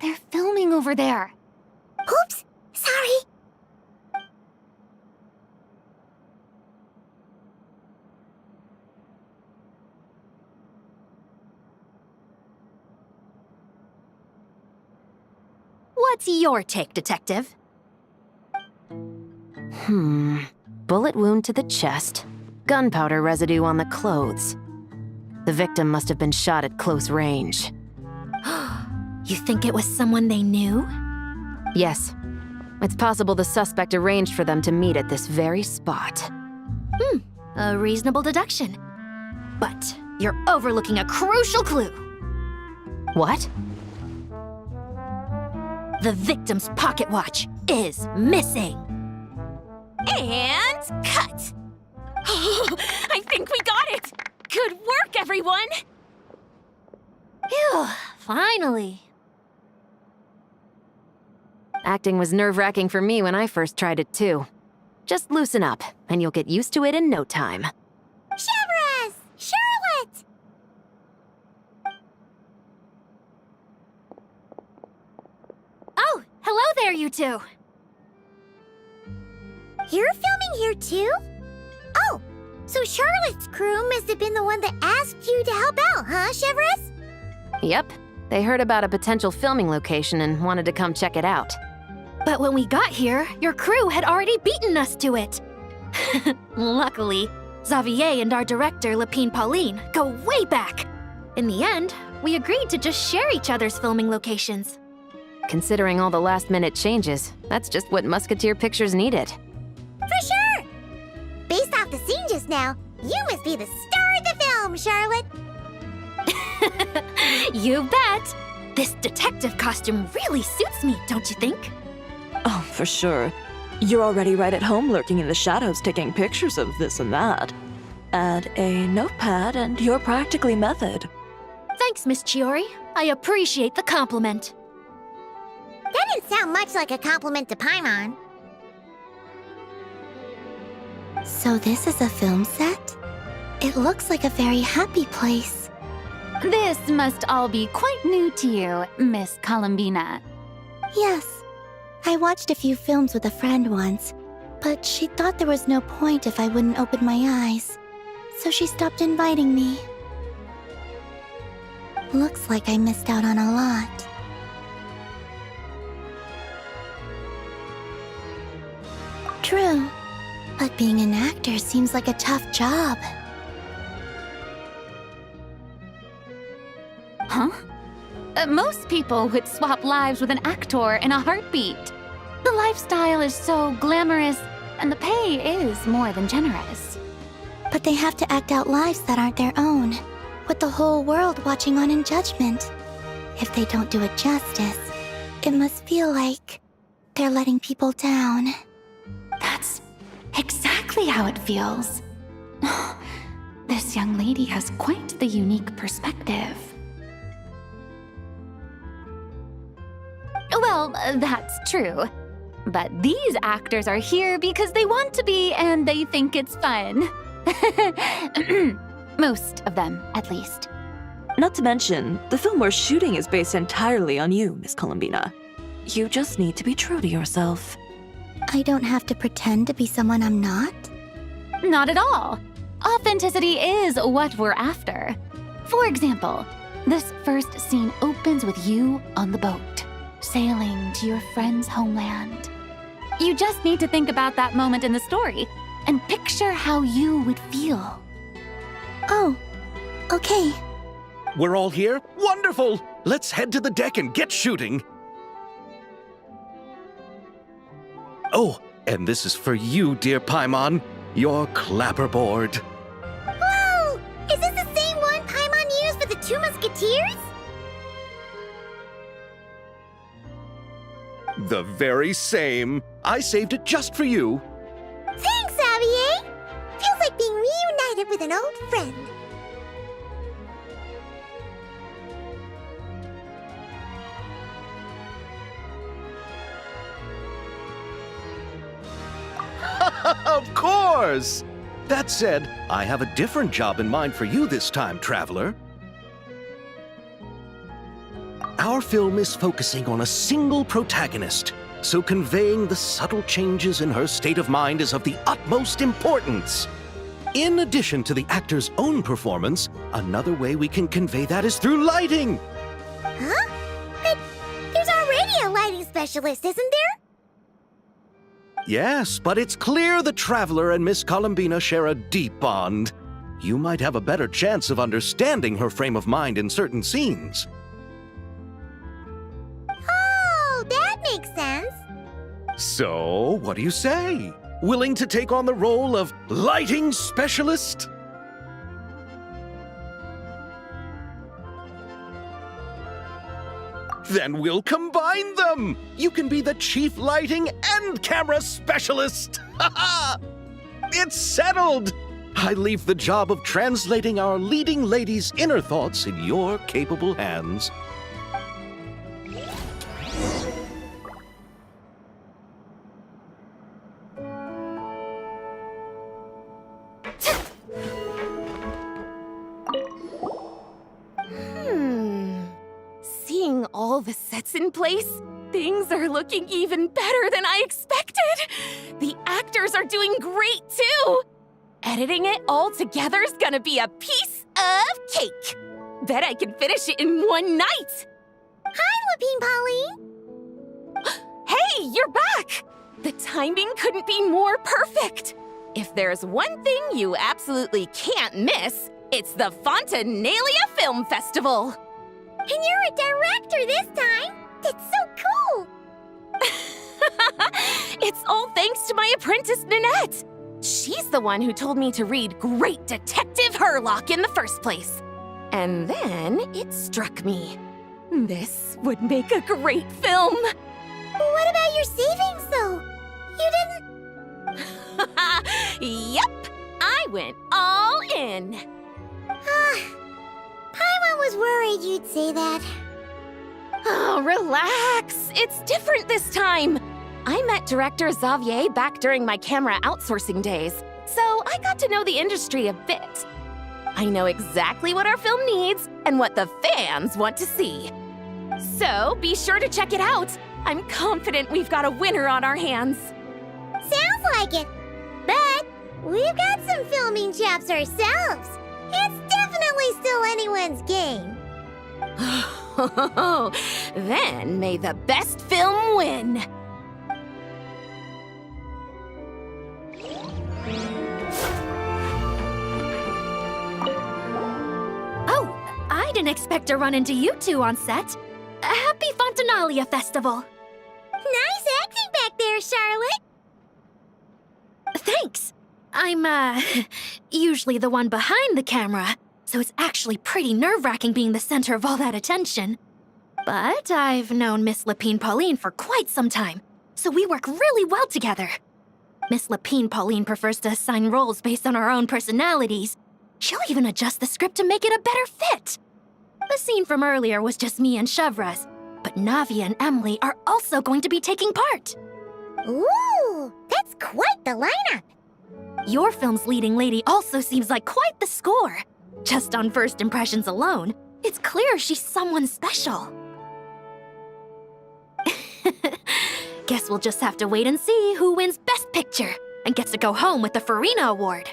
They're filming over there. Oops, sorry. What's your take, Detective? Bullet wound to the chest. Gunpowder residue on the clothes. The victim must have been shot at close range. You think it was someone they knew? Yes. It's possible the suspect arranged for them to meet at this very spot. A reasonable deduction. But you're overlooking a crucial clue. What? The victim's pocket watch is missing. And cut! I think we got it! Good work, everyone! Phew, finally. Acting was nerve-wracking for me when I first tried it too. Just loosen up, and you'll get used to it in no time. Severus! Charlotte! Oh, hello there, you two. You're filming here too? Oh, so Charlotte's crew must have been the one that asked you to help out, huh, Severus? Yep, they heard about a potential filming location and wanted to come check it out. But when we got here, your crew had already beaten us to it. Luckily, Xavier and our director, Lapine Pauline, go way back. In the end, we agreed to just share each other's filming locations. Considering all the last-minute changes, that's just what Musketeer Pictures needed. For sure! Based off the scene just now, you must be the star of the film, Charlotte! You bet! This detective costume really suits me, don't you think? Oh, for sure. You're already right at home lurking in the shadows taking pictures of this and that. Add a notepad and you're practically method. Thanks, Miss Chiori. I appreciate the compliment. That didn't sound much like a compliment to Paimon. So this is a film set? It looks like a very happy place. This must all be quite new to you, Miss Columbina. Yes. I watched a few films with a friend once, but she thought there was no point if I wouldn't open my eyes. So she stopped inviting me. Looks like I missed out on a lot. True, but being an actor seems like a tough job. Huh? Most people would swap lives with an actor in a heartbeat. The lifestyle is so glamorous, and the pay is more than generous. But they have to act out lives that aren't their own, with the whole world watching on in judgment. If they don't do it justice, it must feel like they're letting people down. That's exactly how it feels. This young lady has quite the unique perspective. Well, that's true. But these actors are here because they want to be and they think it's fun. Most of them, at least. Not to mention, the film we're shooting is based entirely on you, Miss Columbina. You just need to be true to yourself. I don't have to pretend to be someone I'm not? Not at all. Authenticity is what we're after. For example, this first scene opens with you on the boat, sailing to your friend's homeland. You just need to think about that moment in the story and picture how you would feel. Oh, okay. We're all here? Wonderful! Let's head to the deck and get shooting. Oh, and this is for you, dear Paimon, your clapperboard. Whoa! Is this the same one Paimon used for the Two Musketeers? The very same. I saved it just for you. Thanks, Xavier! Feels like being reunited with an old friend. Of course! That said, I have a different job in mind for you this time, traveler. Our film is focusing on a single protagonist, so conveying the subtle changes in her state of mind is of the utmost importance. In addition to the actor's own performance, another way we can convey that is through lighting. Huh? But there's already a lighting specialist, isn't there? Yes, but it's clear the Traveler and Miss Columbina share a deep bond. You might have a better chance of understanding her frame of mind in certain scenes. Oh, that makes sense. So, what do you say? Willing to take on the role of lighting specialist? Then we'll combine them! You can be the chief lighting and camera specialist! Ha ha! It's settled! I leave the job of translating our leading lady's inner thoughts in your capable hands. Seeing all the sets in place, things are looking even better than I expected. The actors are doing great too. Editing it all together is gonna be a piece of cake. Bet I can finish it in one night. Hi, Lapine Pauline. Hey, you're back! The timing couldn't be more perfect. If there's one thing you absolutely can't miss, it's the Fontanalia Film Festival. And you're a director this time. That's so cool. It's all thanks to my apprentice, Ninette. She's the one who told me to read Great Detective Herlock in the first place. And then it struck me. This would make a great film. What about your savings, though? You didn't... Yep, I went all in. Paimon was worried you'd say that. Oh, relax. It's different this time. I met director Xavier back during my camera outsourcing days, so I got to know the industry a bit. I know exactly what our film needs and what the fans want to see. So be sure to check it out. I'm confident we've got a winner on our hands. Sounds like it. But we've got some filming chops ourselves. It's definitely still anyone's game. Then may the best film win. Oh, I didn't expect to run into you two on set. Happy Fontanalia Festival. Nice acting back there, Charlotte. Thanks. I'm, usually the one behind the camera, so it's actually pretty nerve-wracking being the center of all that attention. But I've known Miss Lapine Pauline for quite some time, so we work really well together. Miss Lapine Pauline prefers to assign roles based on our own personalities. She'll even adjust the script to make it a better fit. The scene from earlier was just me and Chevres, but Navia and Emily are also going to be taking part. Ooh, that's quite the lineup. Your film's leading lady also seems like quite the score. Just on first impressions alone, it's clear she's someone special. Guess we'll just have to wait and see who wins Best Picture and gets to go home with the Farina Award.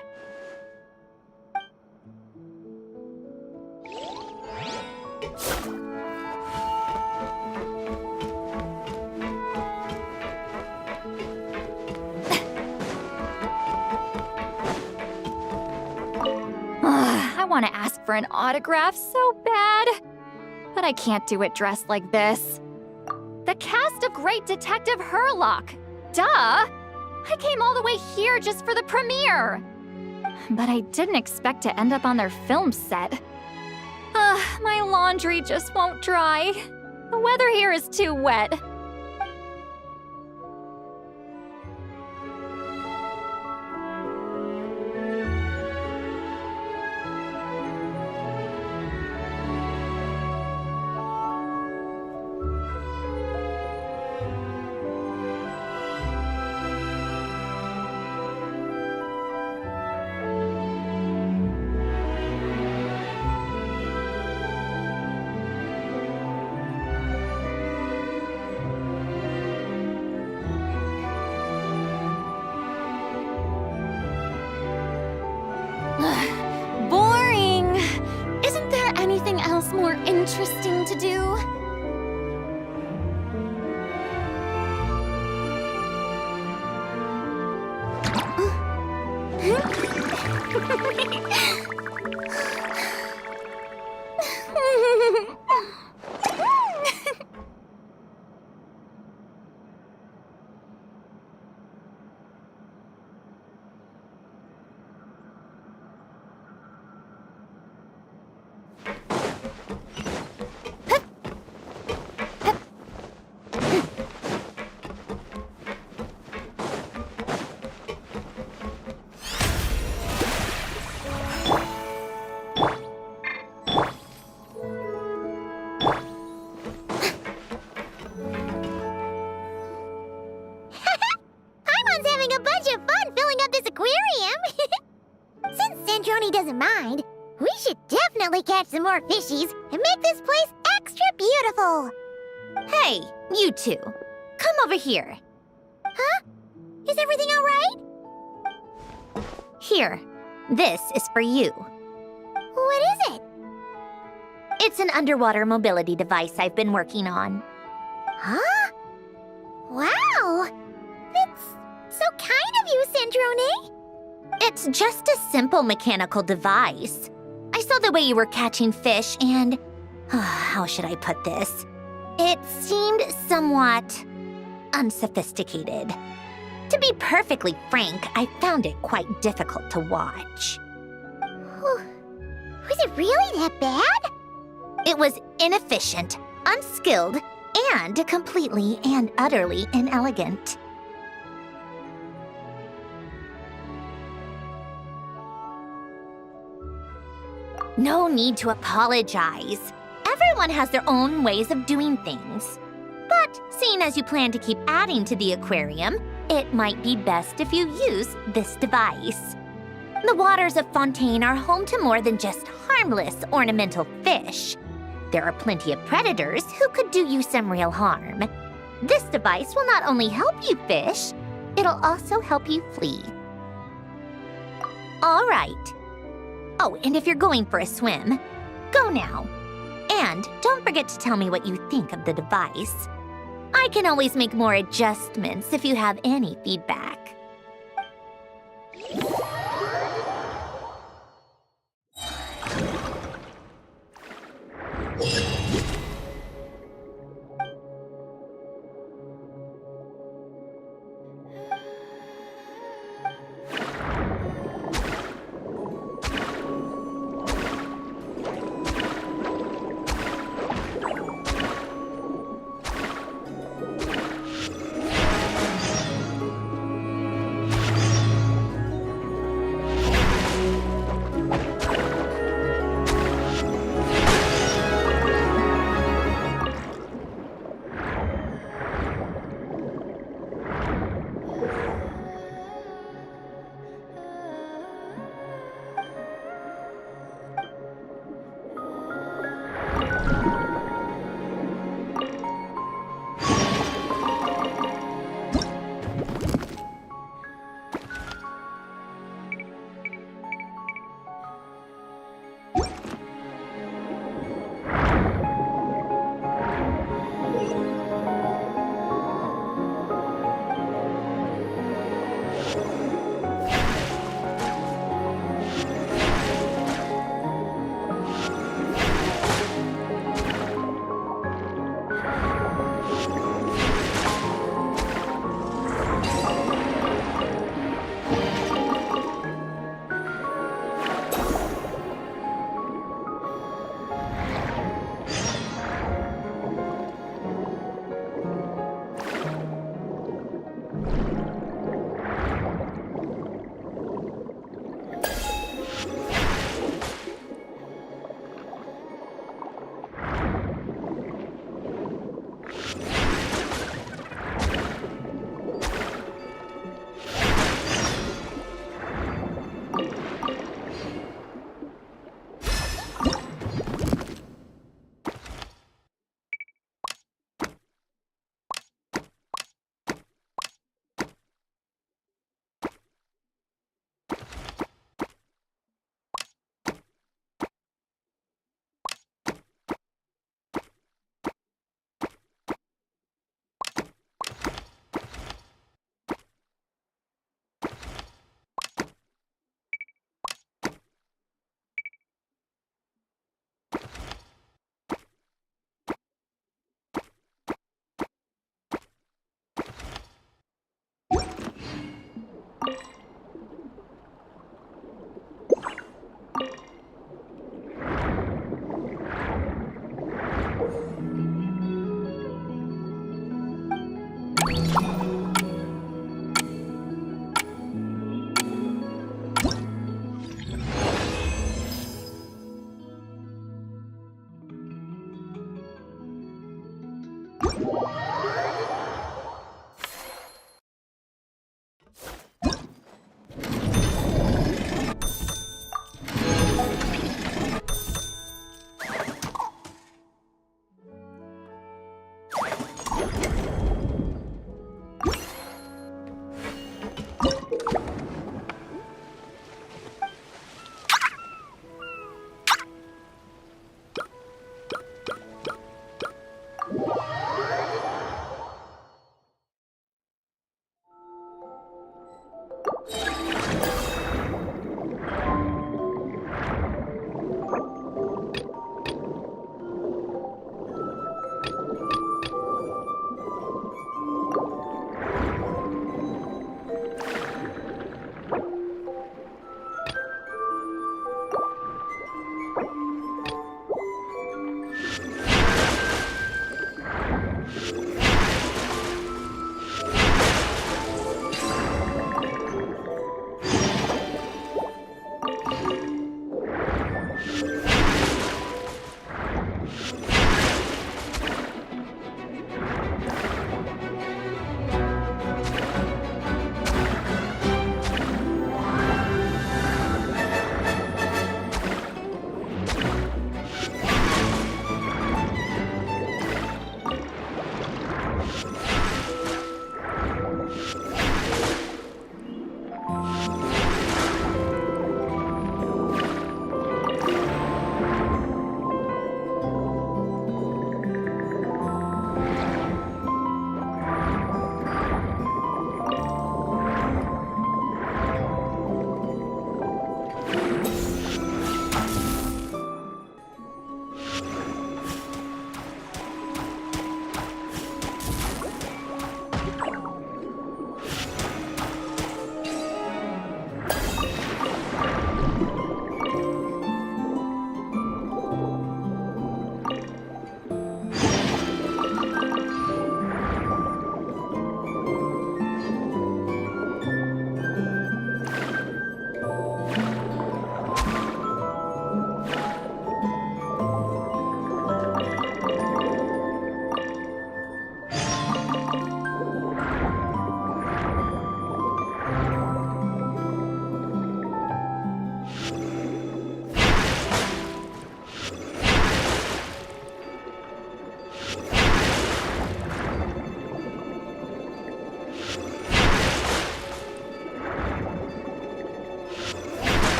I want to ask for an autograph so bad, but I can't do it dressed like this. The cast of Great Detective Herlock. Duh! I came all the way here just for the premiere. But I didn't expect to end up on their film set. My laundry just won't dry. The weather here is too wet. Boring! Isn't there anything else more interesting to do? aquarium. Since Centroni doesn't mind, we should definitely catch some more fishies and make this place extra beautiful. Hey, you two. Come over here. Huh? Is everything all right? Here. This is for you. What is it? It's an underwater mobility device I've been working on. Huh? Wow! That's so kind of you, Centrone. It's just a simple mechanical device. I saw the way you were catching fish and... how should I put this? It seemed somewhat unsophisticated. To be perfectly frank, I found it quite difficult to watch. Was it really that bad? It was inefficient, unskilled, and completely and utterly inelegant. No need to apologize. Everyone has their own ways of doing things. But seeing as you plan to keep adding to the aquarium, it might be best if you use this device. The waters of Fontaine are home to more than just harmless ornamental fish. There are plenty of predators who could do you some real harm. This device will not only help you fish, it'll also help you flee. All right. Oh, and if you're going for a swim, go now. And don't forget to tell me what you think of the device. I can always make more adjustments if you have any feedback.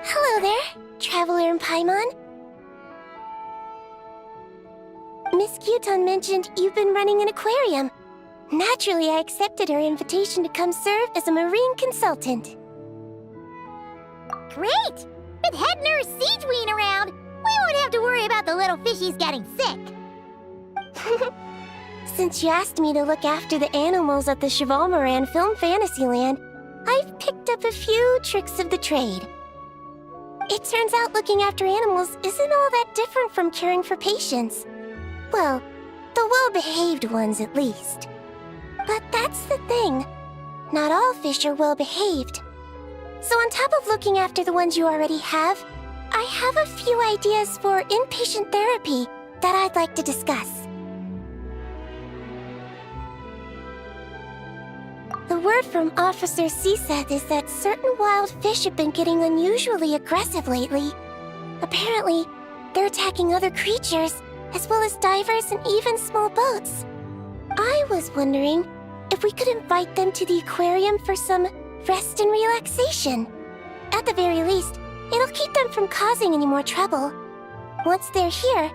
Hello there, Traveler in Paimon. Miss Kyuton mentioned you've been running an aquarium. Naturally, I accepted her invitation to come serve as a marine consultant. Great! With head nurse Siegeween around, we won't have to worry about the little fishies getting sick. Since you asked me to look after the animals at the Chevalmoran Film Fantasyland, I've picked up a few tricks of the trade. It turns out looking after animals isn't all that different from caring for patients. Well, the well-behaved ones at least. But that's the thing. Not all fish are well-behaved. So on top of looking after the ones you already have, I have a few ideas for inpatient therapy that I'd like to discuss. The word from Officer Siseth is that certain wild fish have been getting unusually aggressive lately. Apparently, they're attacking other creatures, as well as divers and even small boats. I was wondering if we could invite them to the aquarium for some rest and relaxation. At the very least, it'll keep them from causing any more trouble. Once they're here,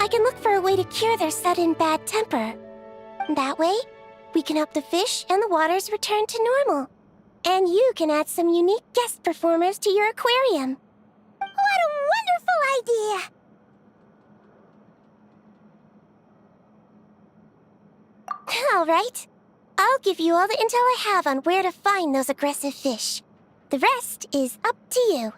I can look for a way to cure their sudden bad temper. That way, we can help the fish and the waters return to normal. And you can add some unique guest performers to your aquarium. What a wonderful idea! All right. I'll give you all the intel I have on where to find those aggressive fish. The rest is up to you.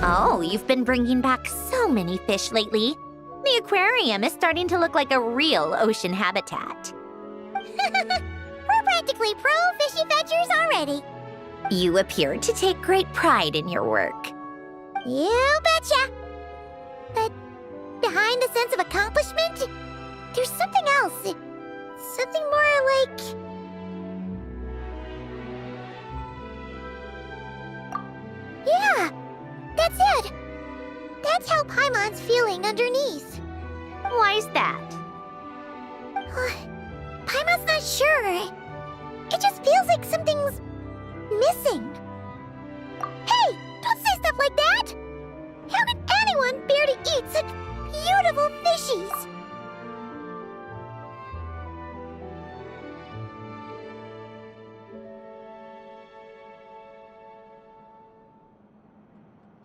Oh, you've been bringing back so many fish lately. The aquarium is starting to look like a real ocean habitat. We're practically pro fishy fetchers already. You appear to take great pride in your work. You betcha. But behind the sense of accomplishment, there's something else. Something more like... Yeah, that's it. That's how Paimon's feeling underneath. Why's that? Paimon's not sure. It just feels like something's missing. Hey, don't say stuff like that! How could anyone bear to eat such beautiful fishies?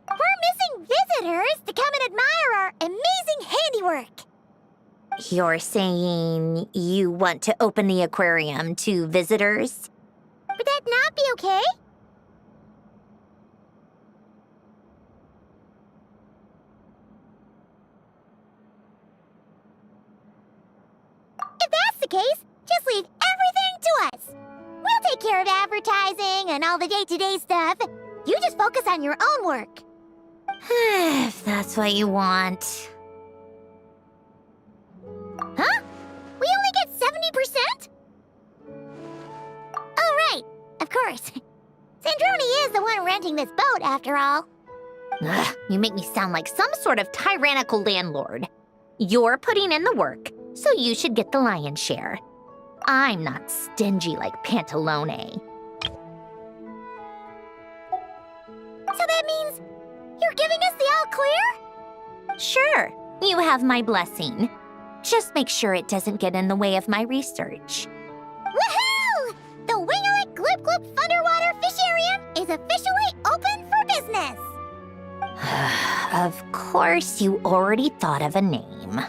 We're missing visitors to come and admire our amazing handiwork. You're saying you want to open the aquarium to visitors? Would that not be okay? If that's the case, just leave everything to us. We'll take care of advertising and all the day-to-day stuff. You just focus on your own work. If that's what you want. Huh? We only get 70%? Oh, right. Of course. Sandroni is the one renting this boat, after all. Ugh, you make me sound like some sort of tyrannical landlord. You're putting in the work, so you should get the lion's share. I'm not stingy like Pantalone. So that means you're giving us the all clear? Sure, you have my blessing. Just make sure it doesn't get in the way of my research. Woohoo! The Winglet Gloop Gloop Underwater Fisharium is officially open for business! Of course, you already thought of a name.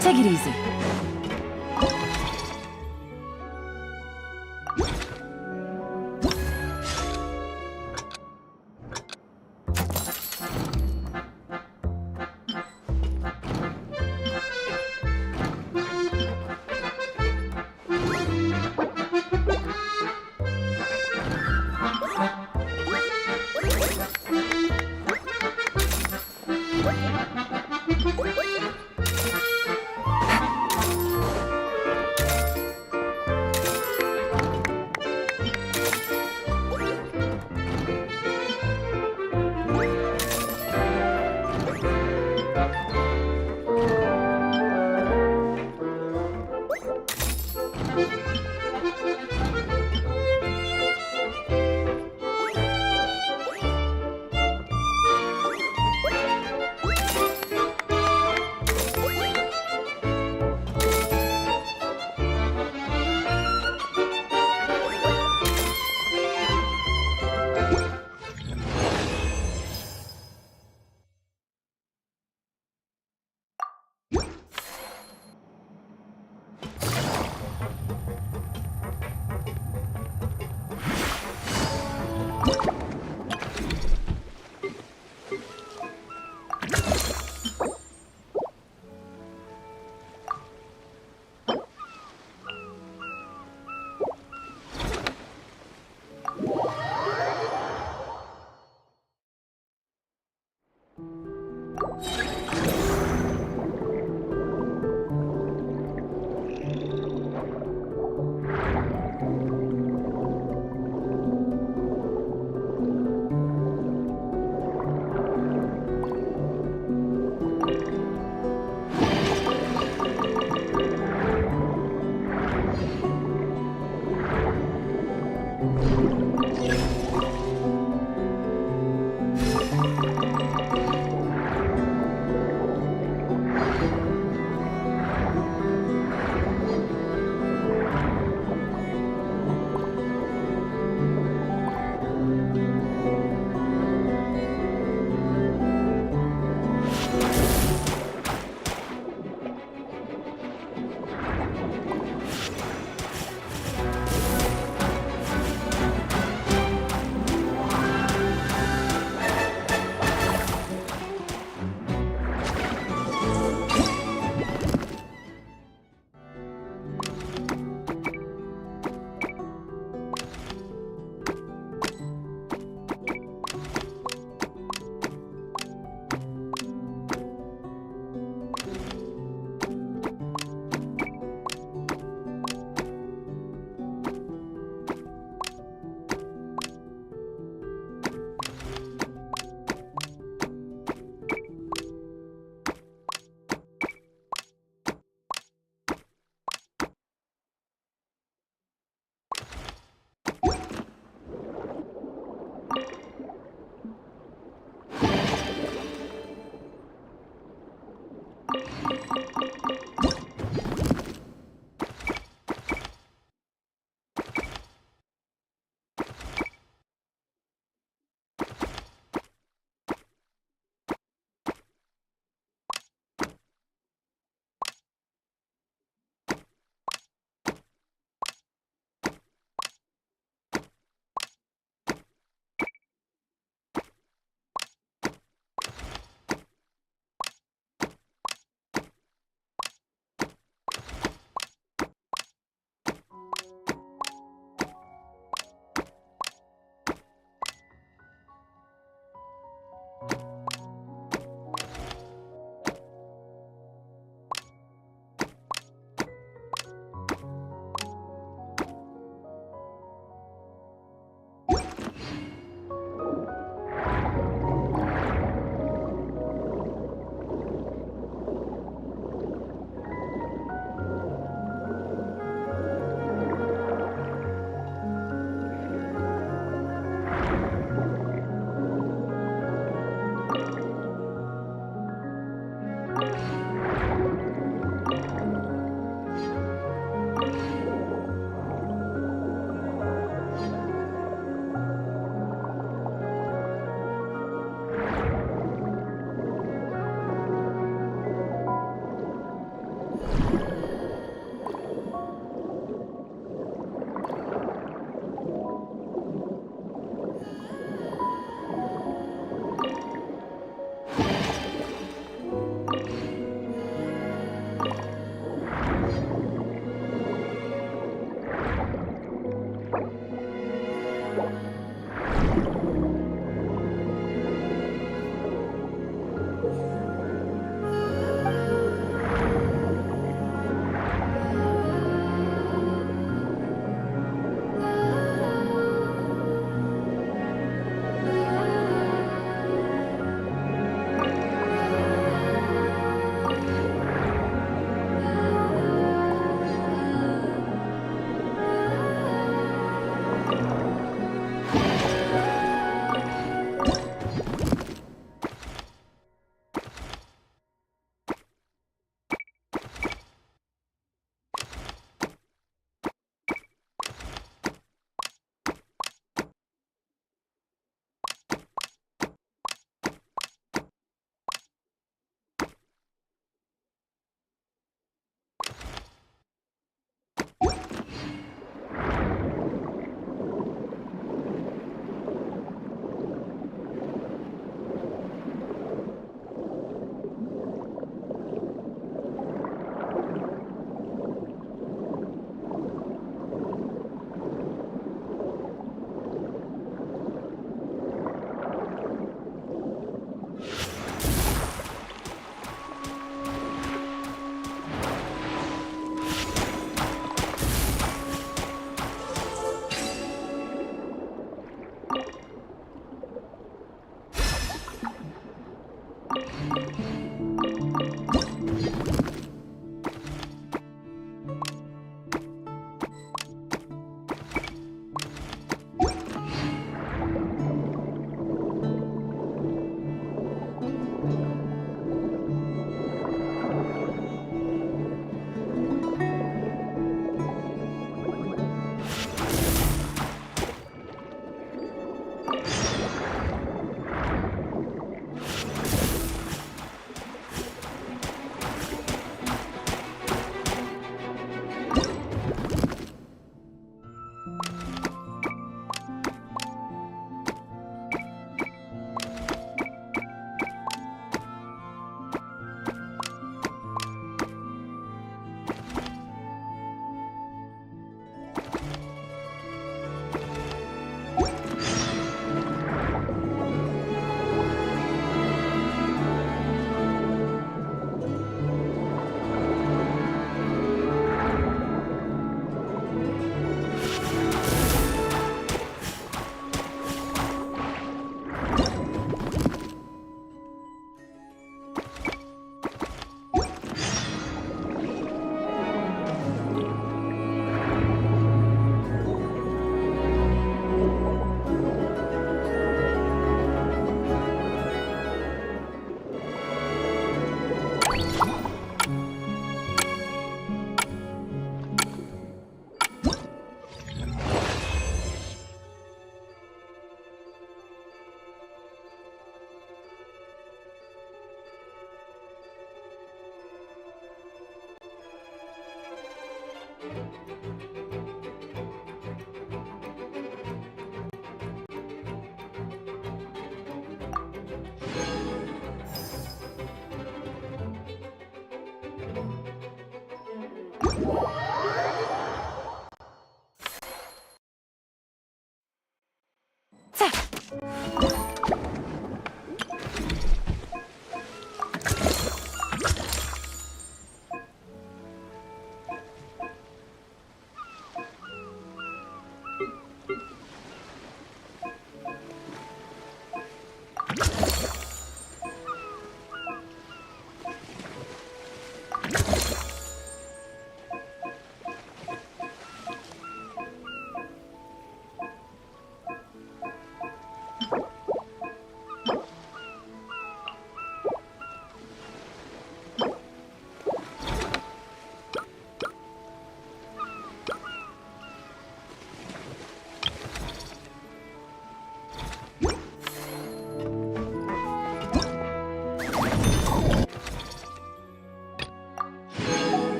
Take it easy.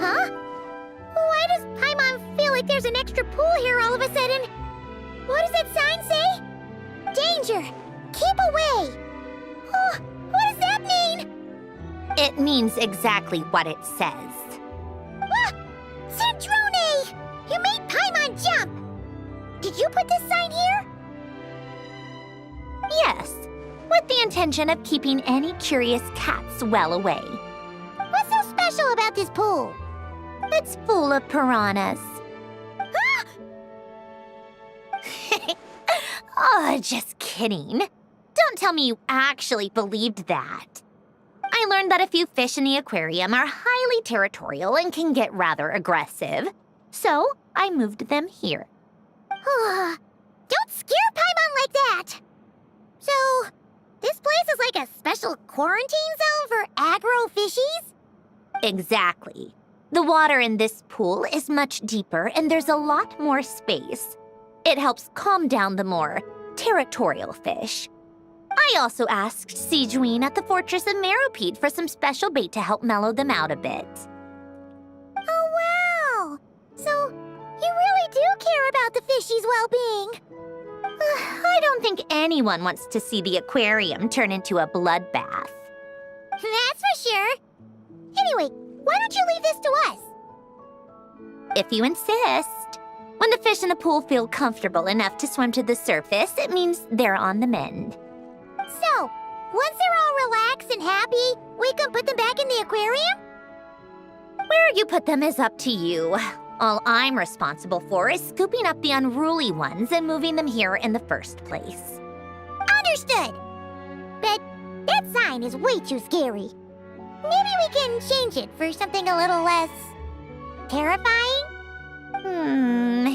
Huh? Why does Paimon feel like there's an extra pool here all of a sudden? What does that sign say? Danger! Keep away! Oh, what does that mean? It means exactly what it says. Ah! Cedrone! You made Paimon jump! Did you put this sign here? Yes, with the intention of keeping any curious cats well away. What's so special about this pool? It's full of piranhas. Ah! Oh, just kidding. Don't tell me you actually believed that. I learned that a few fish in the aquarium are highly territorial and can get rather aggressive. So, I moved them here. Don't scare Paimon like that! So, this place is like a special quarantine zone for aggro fishies? Exactly. The water in this pool is much deeper and there's a lot more space. It helps calm down the more territorial fish. I also asked Sijuin at the Fortress of Meropede for some special bait to help mellow them out a bit. Oh, wow! So, you really do care about the fishies' well-being. I don't think anyone wants to see the aquarium turn into a bloodbath. That's for sure. Anyway, why don't you leave this to us? If you insist. When the fish in the pool feel comfortable enough to swim to the surface, it means they're on the mend. So, once they're all relaxed and happy, we can put them back in the aquarium? Where you put them is up to you. All I'm responsible for is scooping up the unruly ones and moving them here in the first place. Understood. But that sign is way too scary. Maybe we can change it for something a little less terrifying?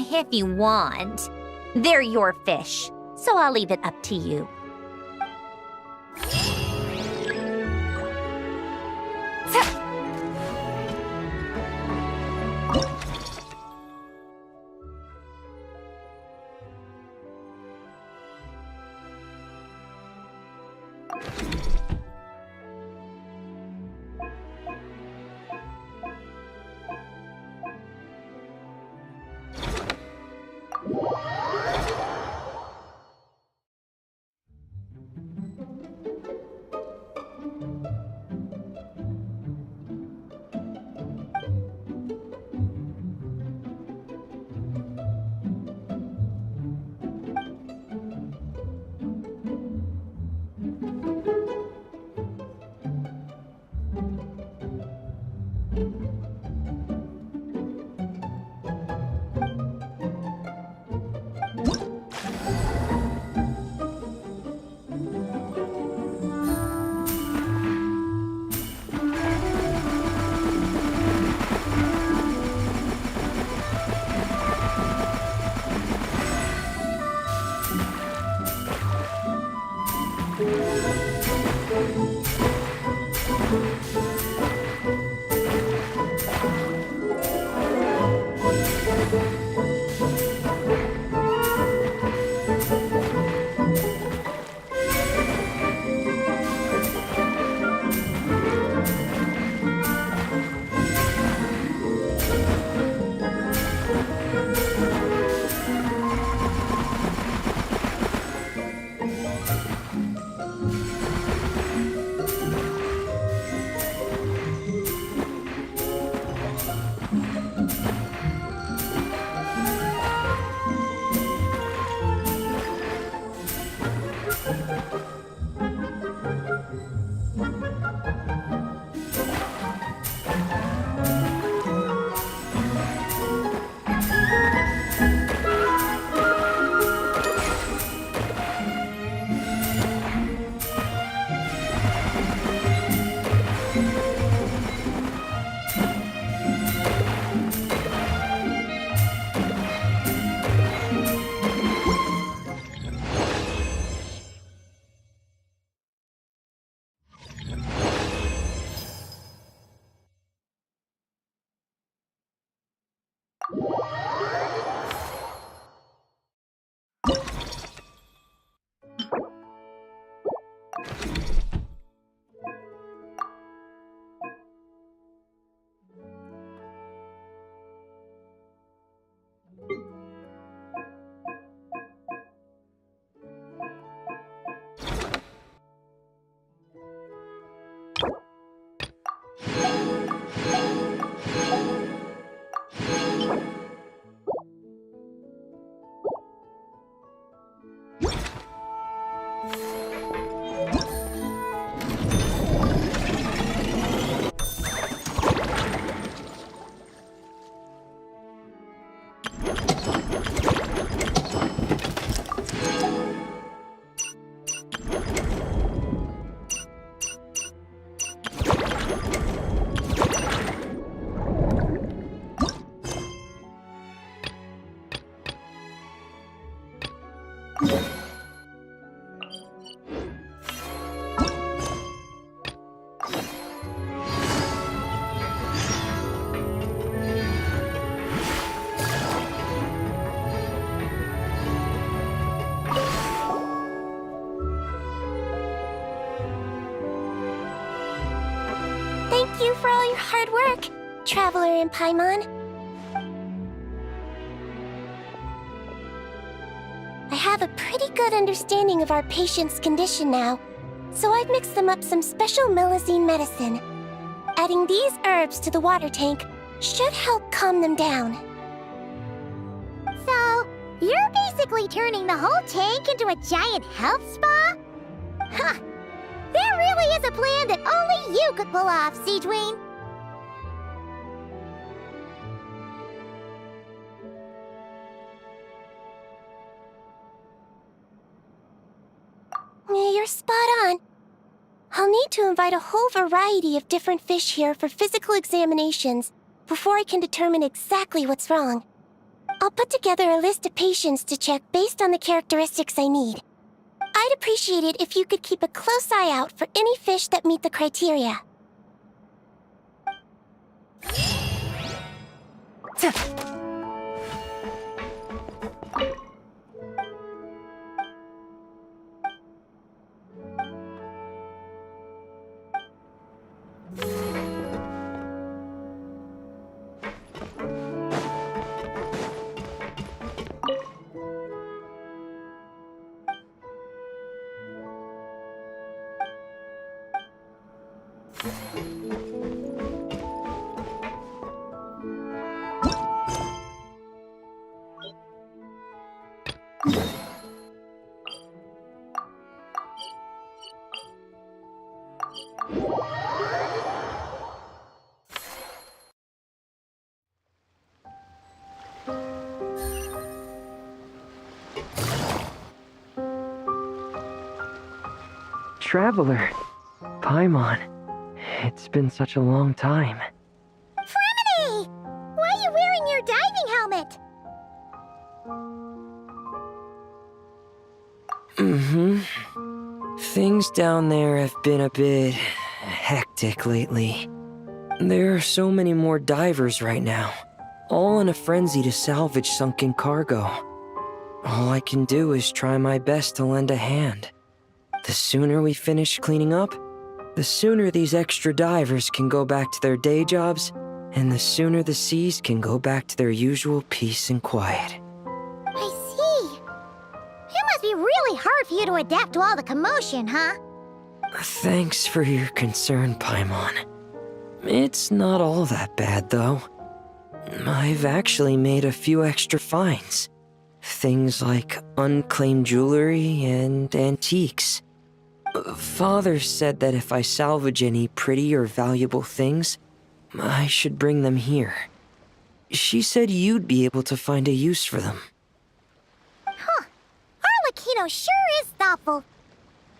If you want. They're your fish, so I'll leave it up to you. Thank you for all your hard work, Traveler in Paimon. I have a pretty good understanding of our patient's condition now, so I've mixed them up some special Melazine medicine. Adding these herbs to the water tank should help calm them down. So, you're basically turning the whole tank into a giant health spa? Huh. There really is a plan that only you could pull off, Siegeween. You're spot on. I'll need to invite a whole variety of different fish here for physical examinations before I can determine exactly what's wrong. I'll put together a list of patients to check based on the characteristics I need. I'd appreciate it if you could keep a close eye out for any fish that meet the criteria. Traveler, Paimon, it's been such a long time. Fremini! Why are you wearing your diving helmet? Things down there have been a bit hectic lately. There are so many more divers right now, all in a frenzy to salvage sunken cargo. All I can do is try my best to lend a hand. The sooner we finish cleaning up, the sooner these extra divers can go back to their day jobs, and the sooner the seas can go back to their usual peace and quiet. I see. It must be really hard for you to adapt to all the commotion, huh? Thanks for your concern, Paimon. It's not all that bad, though. I've actually made a few extra finds. Things like unclaimed jewelry and antiques. Father said that if I salvage any pretty or valuable things, I should bring them here. She said you'd be able to find a use for them. Huh. Arlecchino sure is thoughtful.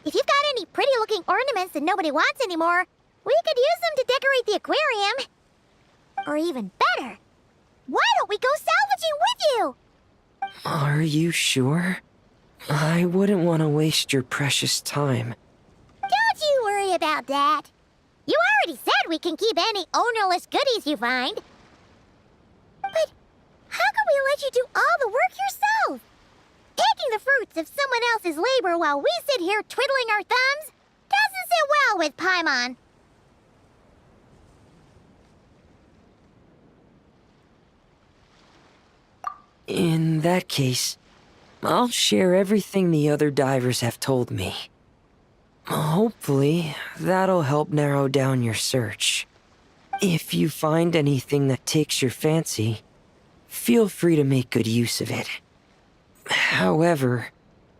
If you've got any pretty-looking ornaments that nobody wants anymore, we could use them to decorate the aquarium. Or even better, why don't we go salvaging with you? Are you sure? I wouldn't want to waste your precious time. Don't you worry about that. You already said we can keep any ownerless goodies you find. But of someone else's labor while we sit here twiddling our thumbs doesn't sit well with Paimon. In that case, I'll share everything the other divers have told me. Hopefully, that'll help narrow down your search. If you find anything that takes your fancy, feel free to make good use of it. However,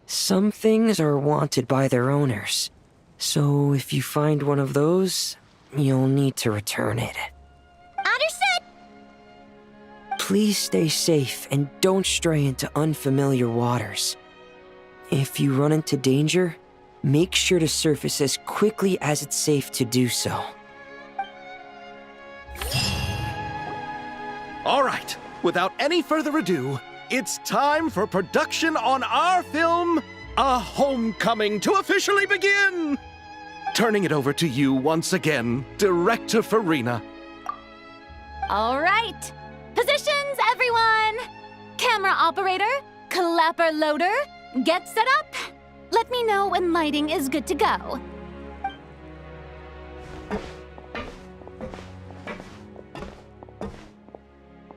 some things are wanted by their owners, so if you find one of those, you'll need to return it. Understood! Please stay safe and don't stray into unfamiliar waters. If you run into danger, make sure to surface as quickly as it's safe to do so. All right, without any further ado, it's time for production on our film, A Homecoming, to officially begin! Turning it over to you once again, Director Farina. All right. Positions, everyone! Camera operator, clapper loader, get set up. Let me know when lighting is good to go.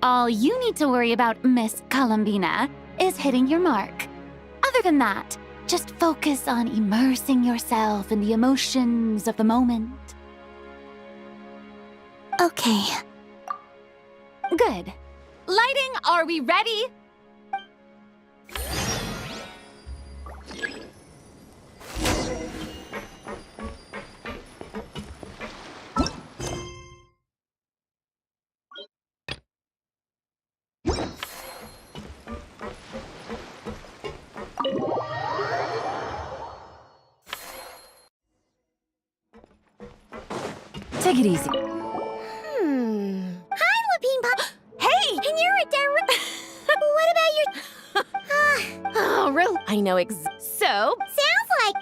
All you need to worry about, Miss Columbina, is hitting your mark. Other than that, just focus on immersing yourself in the emotions of the moment. Okay. Good. Lighting, are we ready? Take it easy. Hi, Lapine Pop. Hey! And you're a what about your... Oh, real. I know So, Sounds like...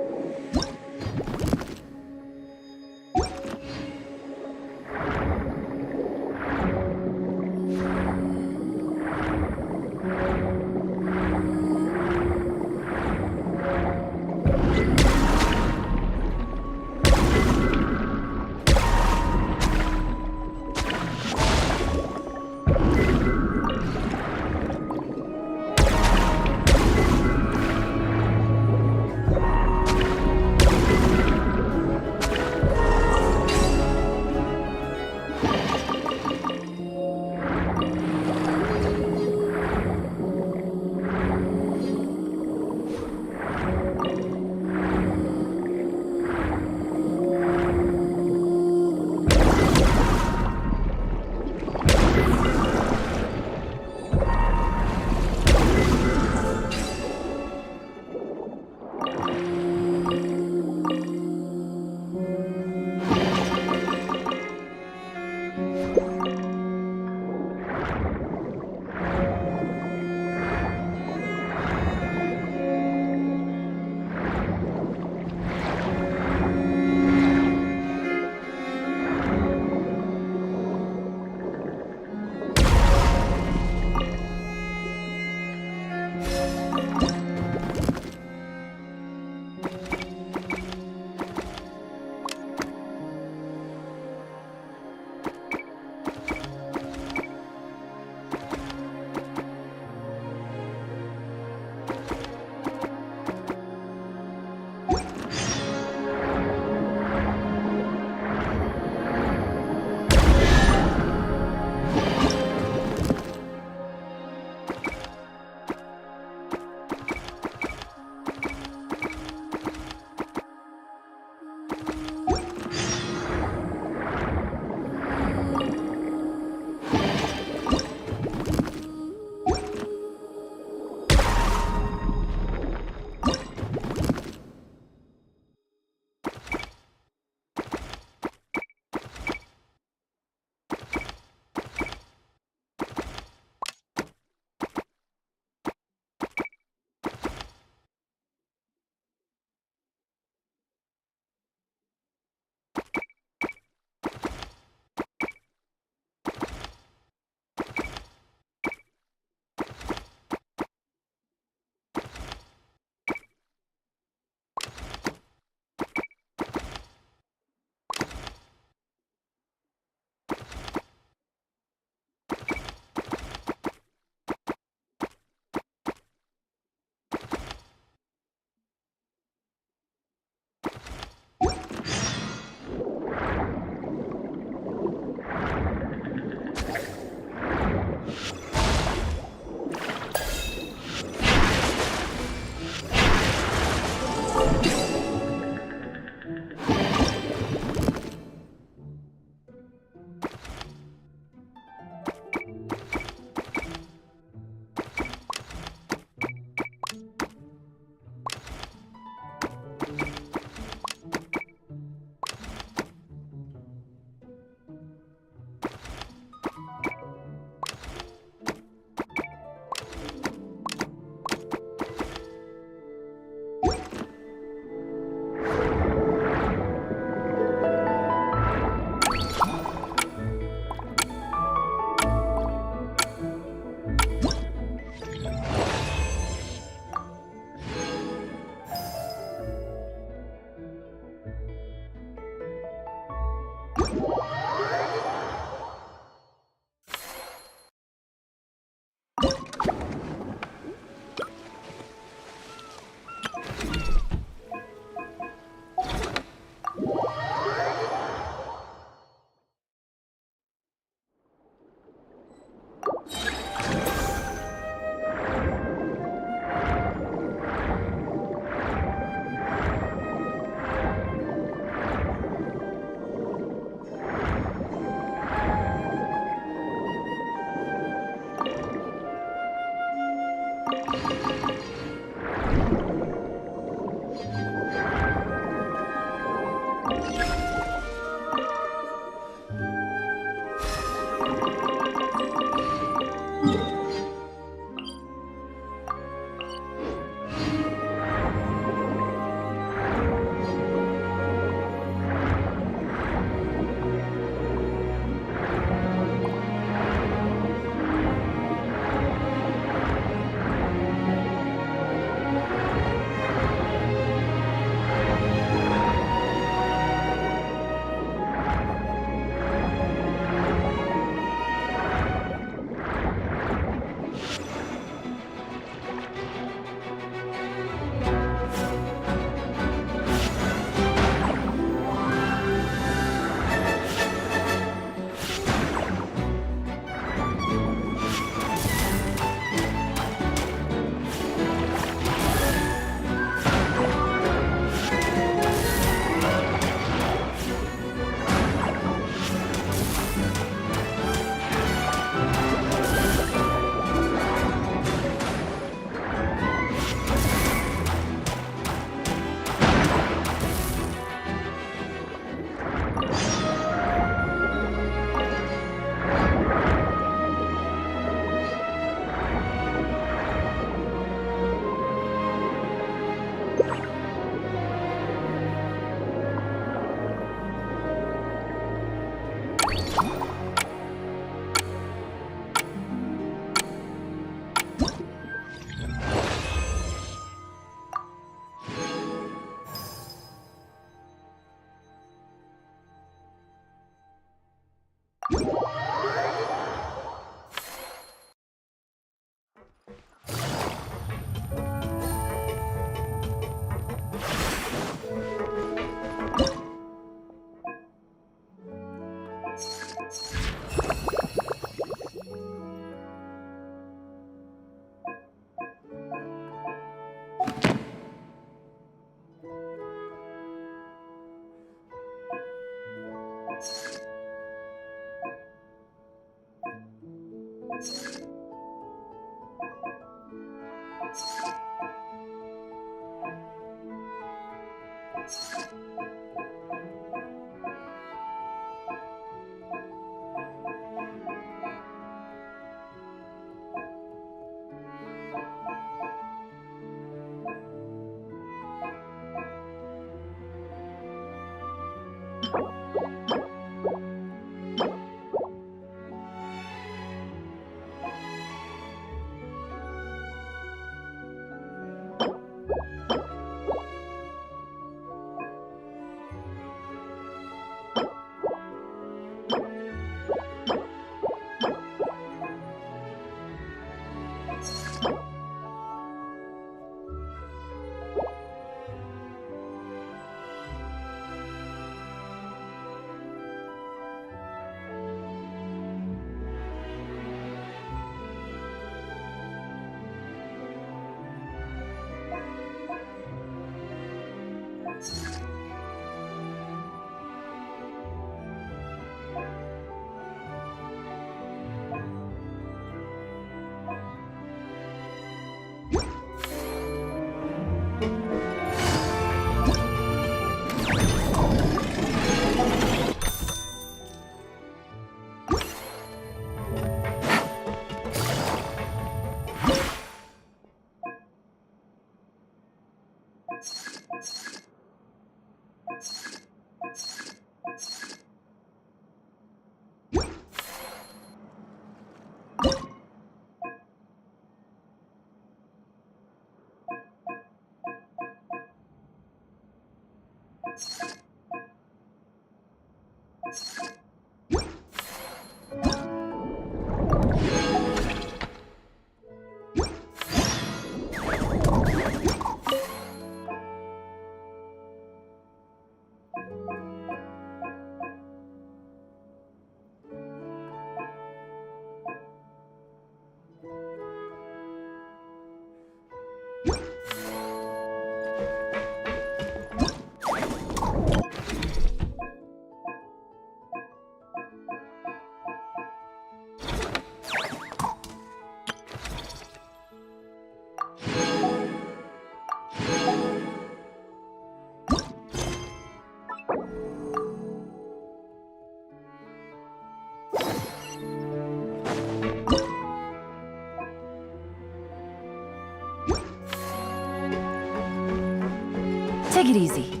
Take it easy.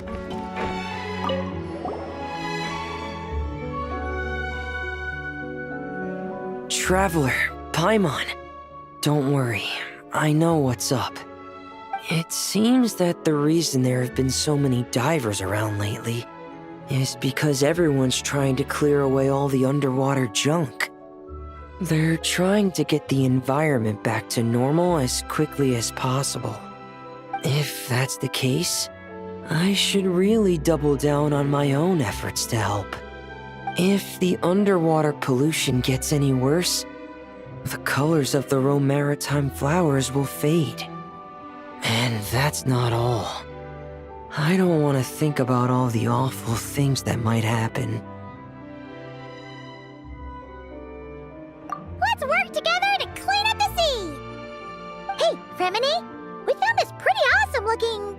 Traveler, Paimon. Don't worry, I know what's up. It seems that the reason there have been so many divers around lately is because everyone's trying to clear away all the underwater junk. They're trying to get the environment back to normal as quickly as possible. If that's the case, I should really double down on my own efforts to help. If the underwater pollution gets any worse, the colors of the Rome Maritime flowers will fade. And that's not all. I don't want to think about all the awful things that might happen. Let's work together to clean up the sea! Hey, Remini, we found this pretty awesome looking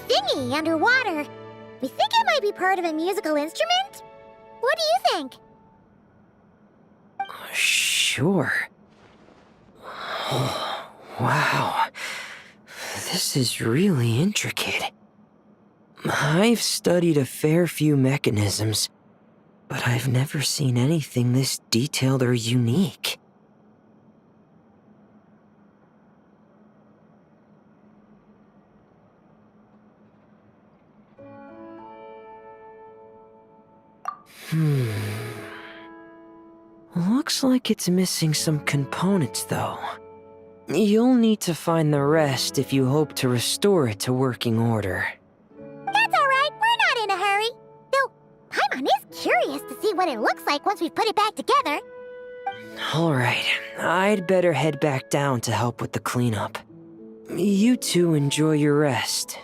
thingy underwater. We think it might be part of a musical instrument? What do you think? Sure. Oh, wow. This is really intricate. I've studied a fair few mechanisms, but I've never seen anything this detailed or unique. Looks like it's missing some components, though. You'll need to find the rest if you hope to restore it to working order. That's alright, we're not in a hurry. Though, Paimon is curious to see what it looks like once we've put it back together. Alright, I'd better head back down to help with the cleanup. You two enjoy your rest.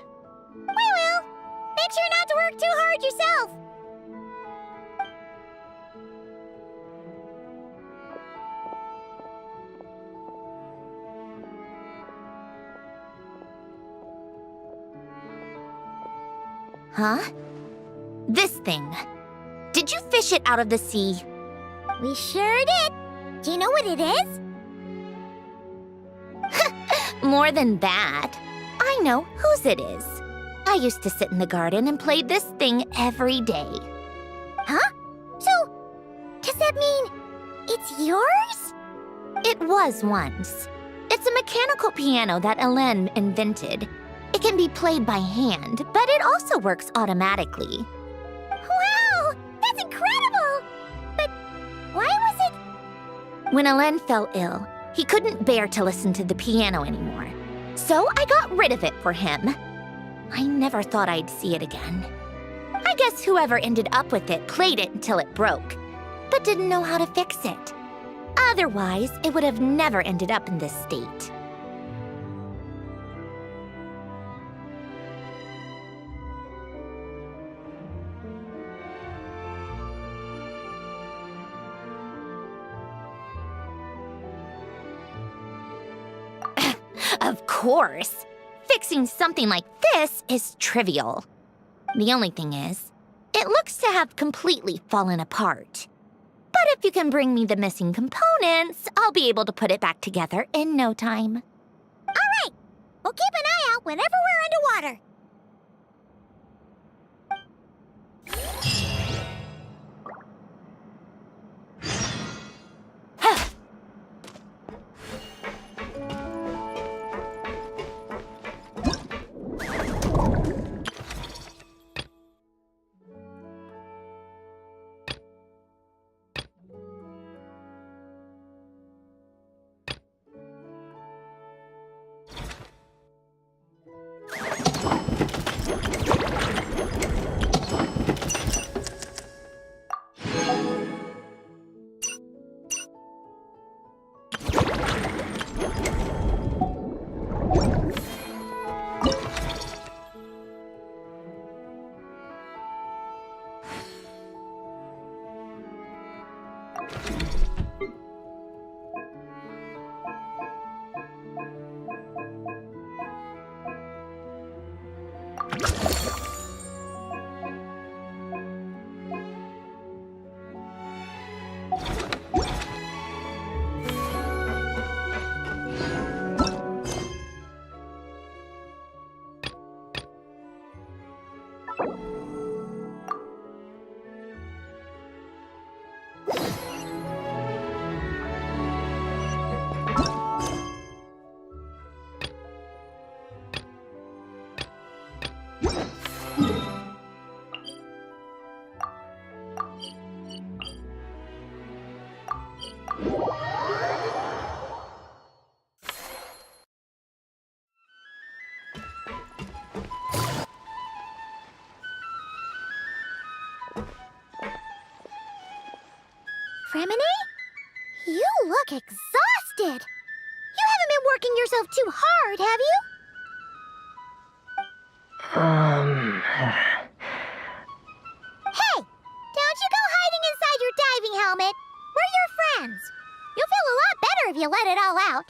We will. Make sure not to work too hard yourself. Huh? This thing. Did you fish it out of the sea? We sure did. Do you know what it is? More than that. I know whose it is. I used to sit in the garden and play this thing every day. Huh? So, does that mean it's yours? It was once. It's a mechanical piano that Elen invented. It can be played by hand, but it also works automatically. Wow! That's incredible! But why was it? When Elen fell ill, he couldn't bear to listen to the piano anymore. So I got rid of it for him. I never thought I'd see it again. I guess whoever ended up with it played it until it broke, but didn't know how to fix it. Otherwise, it would have never ended up in this state. Of course. Fixing something like this is trivial. The only thing is, it looks to have completely fallen apart. But if you can bring me the missing components, I'll be able to put it back together in no time. All right. We'll keep an eye out whenever we're underwater. Fremine? You look exhausted. You haven't been working yourself too hard, have you? Hey! Don't you go hiding inside your diving helmet. We're your friends. You'll feel a lot better if you let it all out.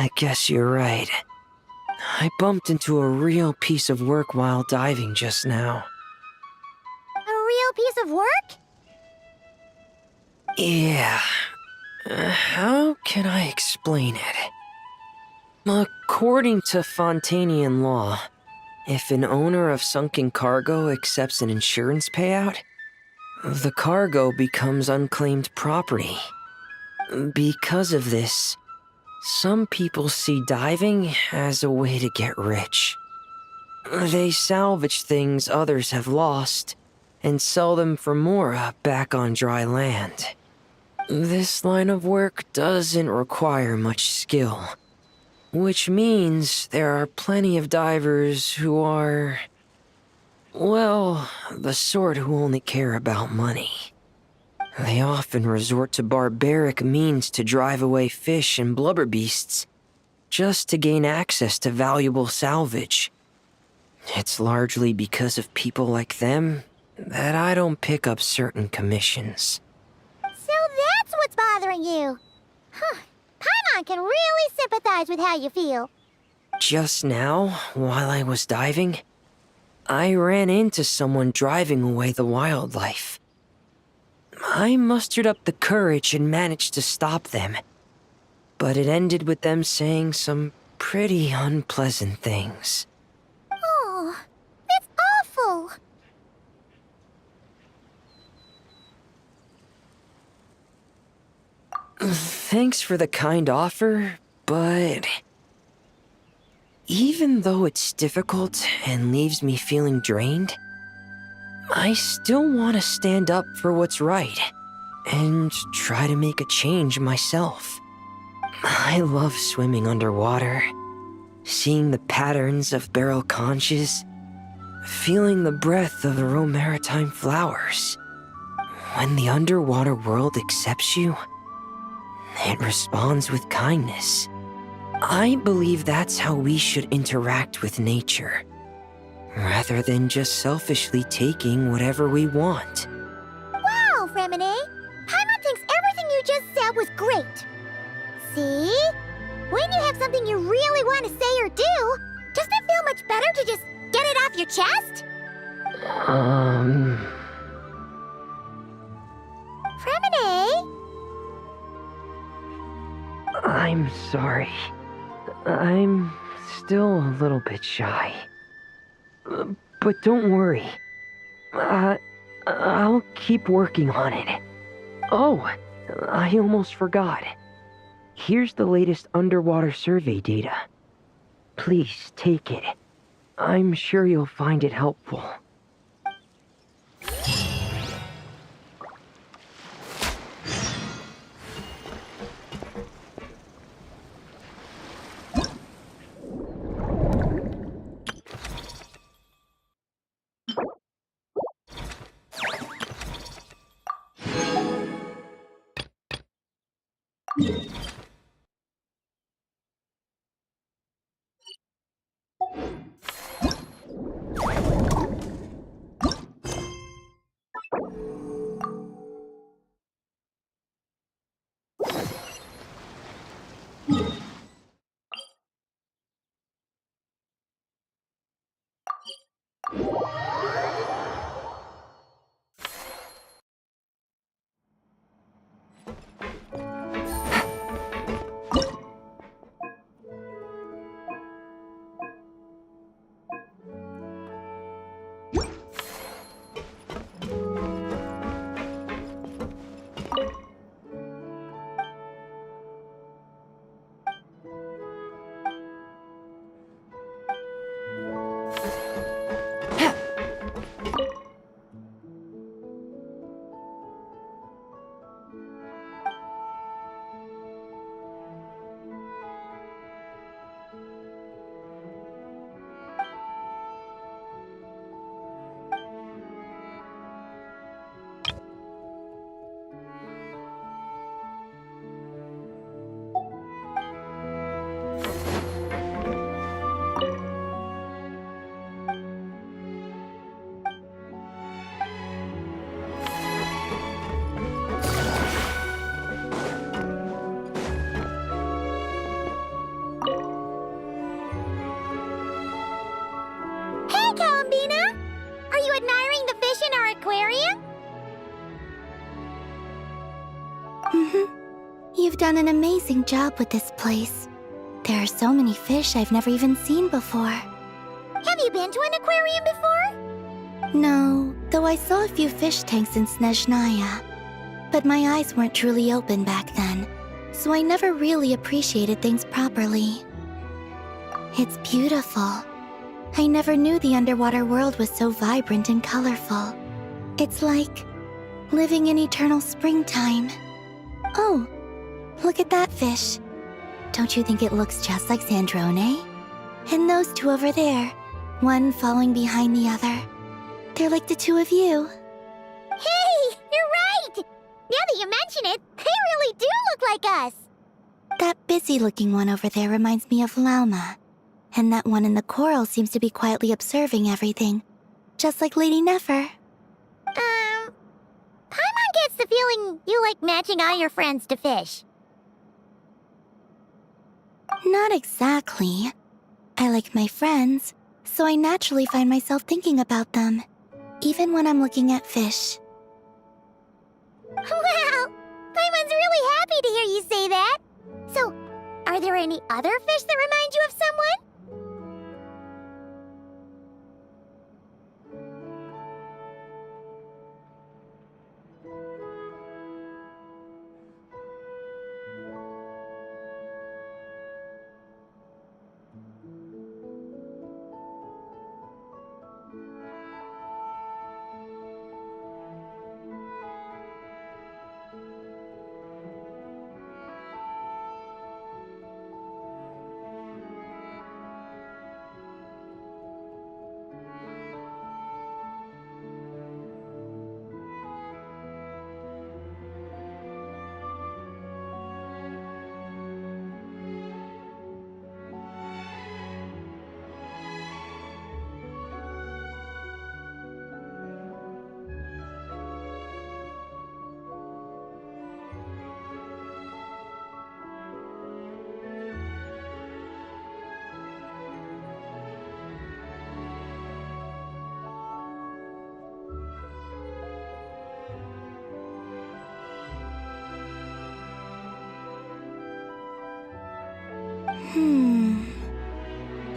I guess you're right. I bumped into a real piece of work while diving just now. A real piece of work? Yeah. How can I explain it? According to Fontanian law, if an owner of sunken cargo accepts an insurance payout, the cargo becomes unclaimed property. Because of this, some people see diving as a way to get rich. They salvage things others have lost and sell them for more back on dry land. This line of work doesn't require much skill, which means there are plenty of divers who are, well, the sort who only care about money. They often resort to barbaric means to drive away fish and blubber beasts, just to gain access to valuable salvage. It's largely because of people like them that I don't pick up certain commissions. So that's what's bothering you. Huh. Paimon can really sympathize with how you feel. Just now, while I was diving, I ran into someone driving away the wildlife. I mustered up the courage and managed to stop them, but it ended with them saying some pretty unpleasant things. Oh, that's awful. Thanks for the kind offer, but even though it's difficult and leaves me feeling drained, I still want to stand up for what's right and try to make a change myself. I love swimming underwater, seeing the patterns of barrel conches, feeling the breath of the romaritime flowers. When the underwater world accepts you, it responds with kindness. I believe that's how we should interact with nature, rather than just selfishly taking whatever we want. Wow, Fremine! Paimon thinks everything you just said was great. See? When you have something you really want to say or do, doesn't it feel much better to just get it off your chest? Fremine? I'm sorry. I'm still a little bit shy. But don't worry. I'll keep working on it. Oh, I almost forgot. Here's the latest underwater survey data. Please take it. I'm sure you'll find it helpful. Hey, Columbina! Are you admiring the fish in our aquarium? You've done an amazing job with this place. There are so many fish I've never even seen before. Have you been to an aquarium before? No, though I saw a few fish tanks in Snezhnaya. But my eyes weren't truly open back then, so I never really appreciated things properly. It's beautiful. I never knew the underwater world was so vibrant and colorful. It's like living in eternal springtime. Oh, look at that fish. Don't you think it looks just like Sandrone? And those two over there, one following behind the other. They're like the two of you. Hey, you're right! Now that you mention it, they really do look like us. That busy-looking one over there reminds me of Lauma. And that one in the coral seems to be quietly observing everything, just like Lady Nefer. Paimon gets the feeling you like matching all your friends to fish. Not exactly. I like my friends, so I naturally find myself thinking about them, even when I'm looking at fish. Wow! Paimon's really happy to hear you say that. So, are there any other fish that remind you of someone?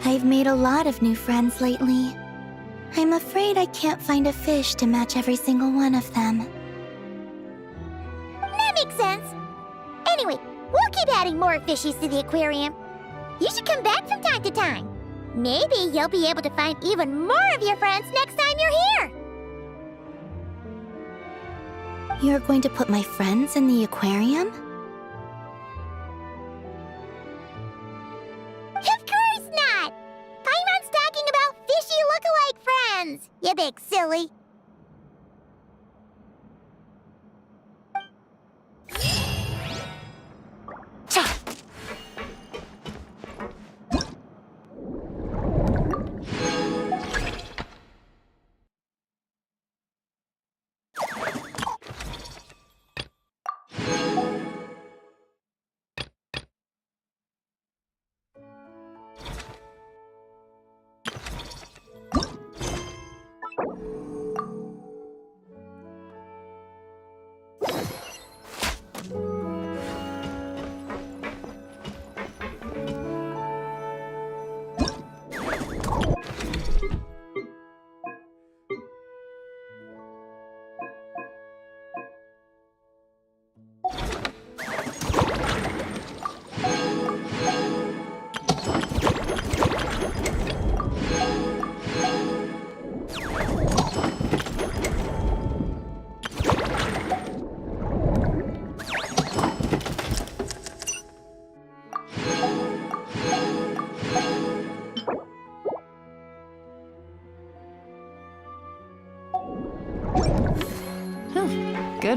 I've made a lot of new friends lately. I'm afraid I can't find a fish to match every single one of them. That makes sense. Anyway, we'll keep adding more fishies to the aquarium. You should come back from time to time. Maybe you'll be able to find even more of your friends next time you're here. You're going to put my friends in the aquarium? Of course not! Paimon's talking about fishy look-alike friends, you big silly.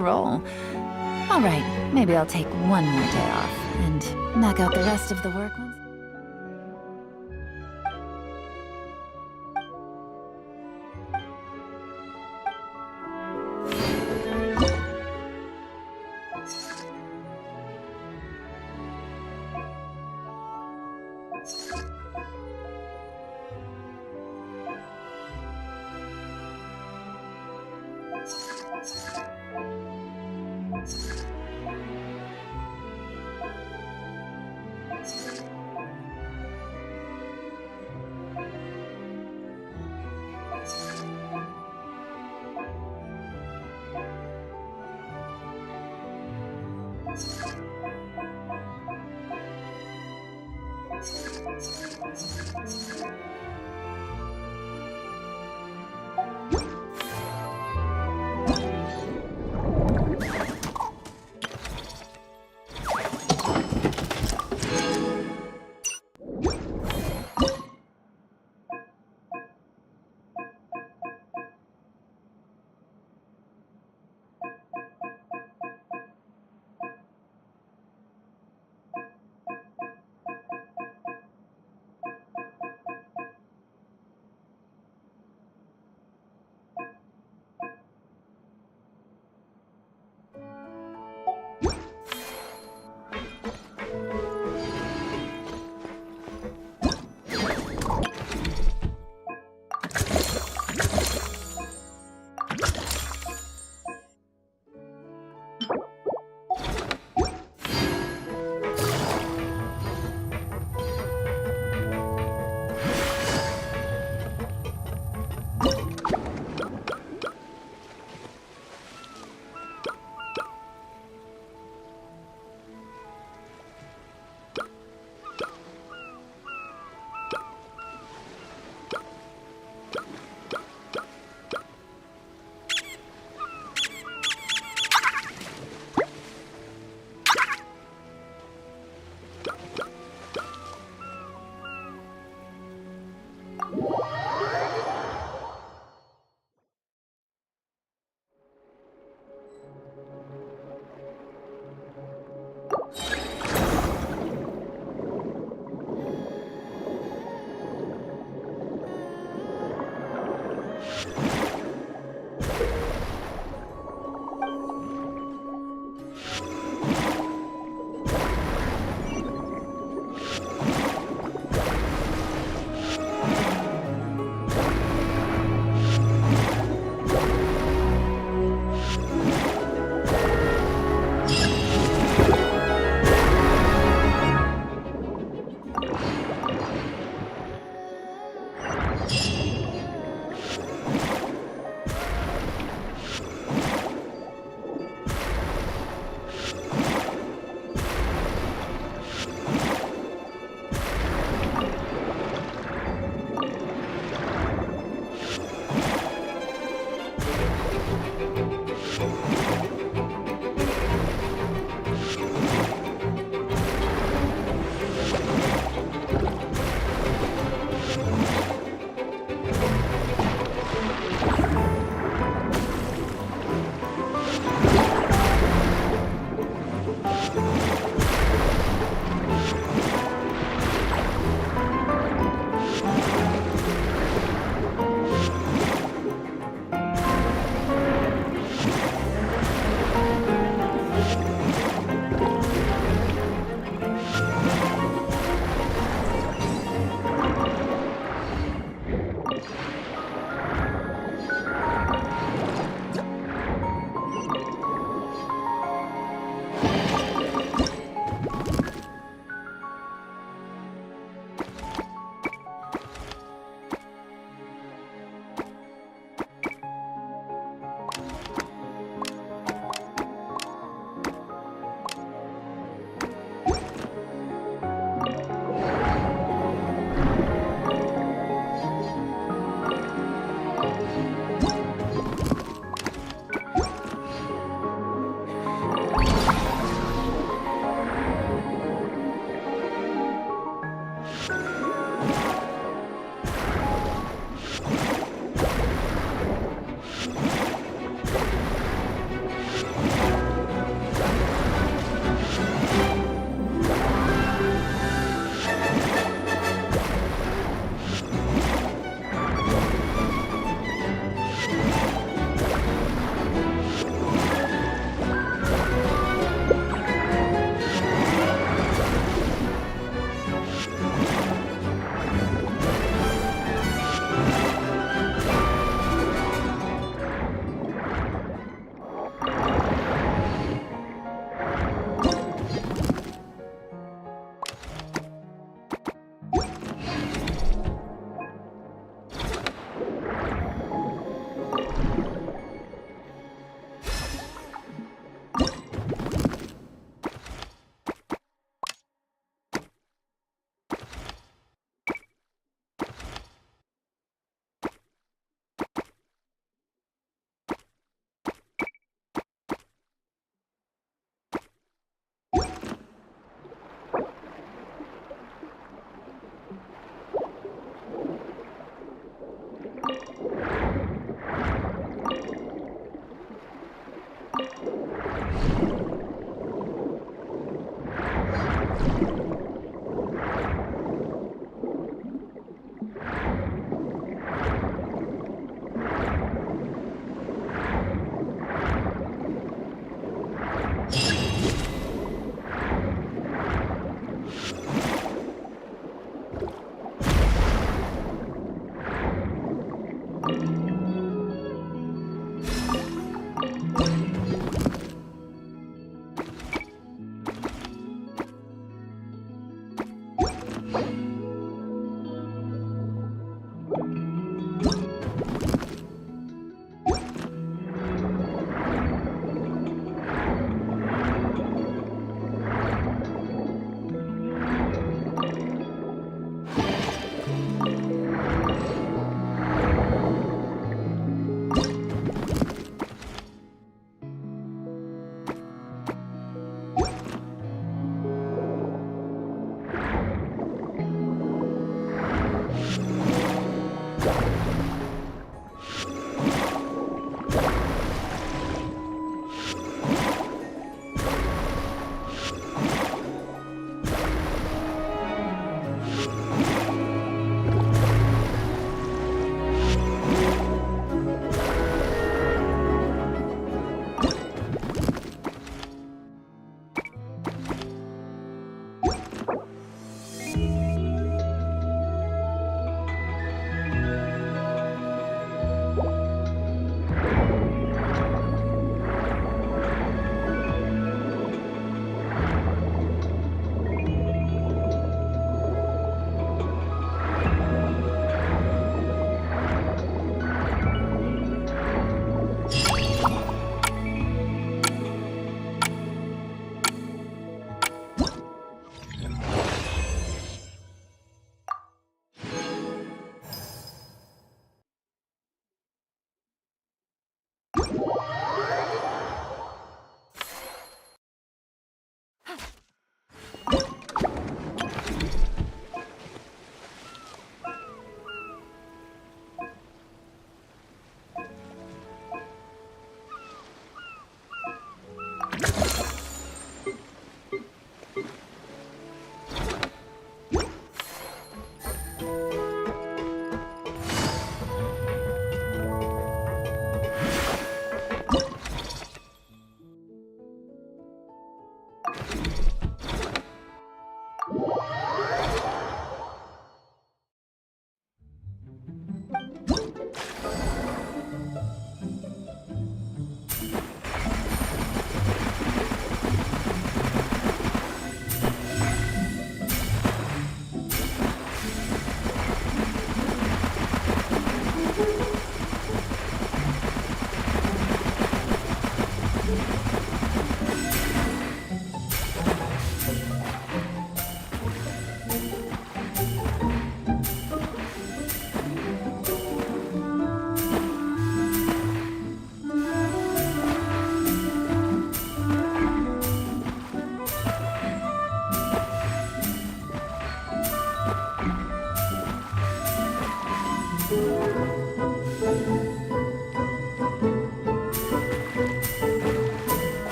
roll. All right, maybe I'll take one more day off and knock out the rest of the work once.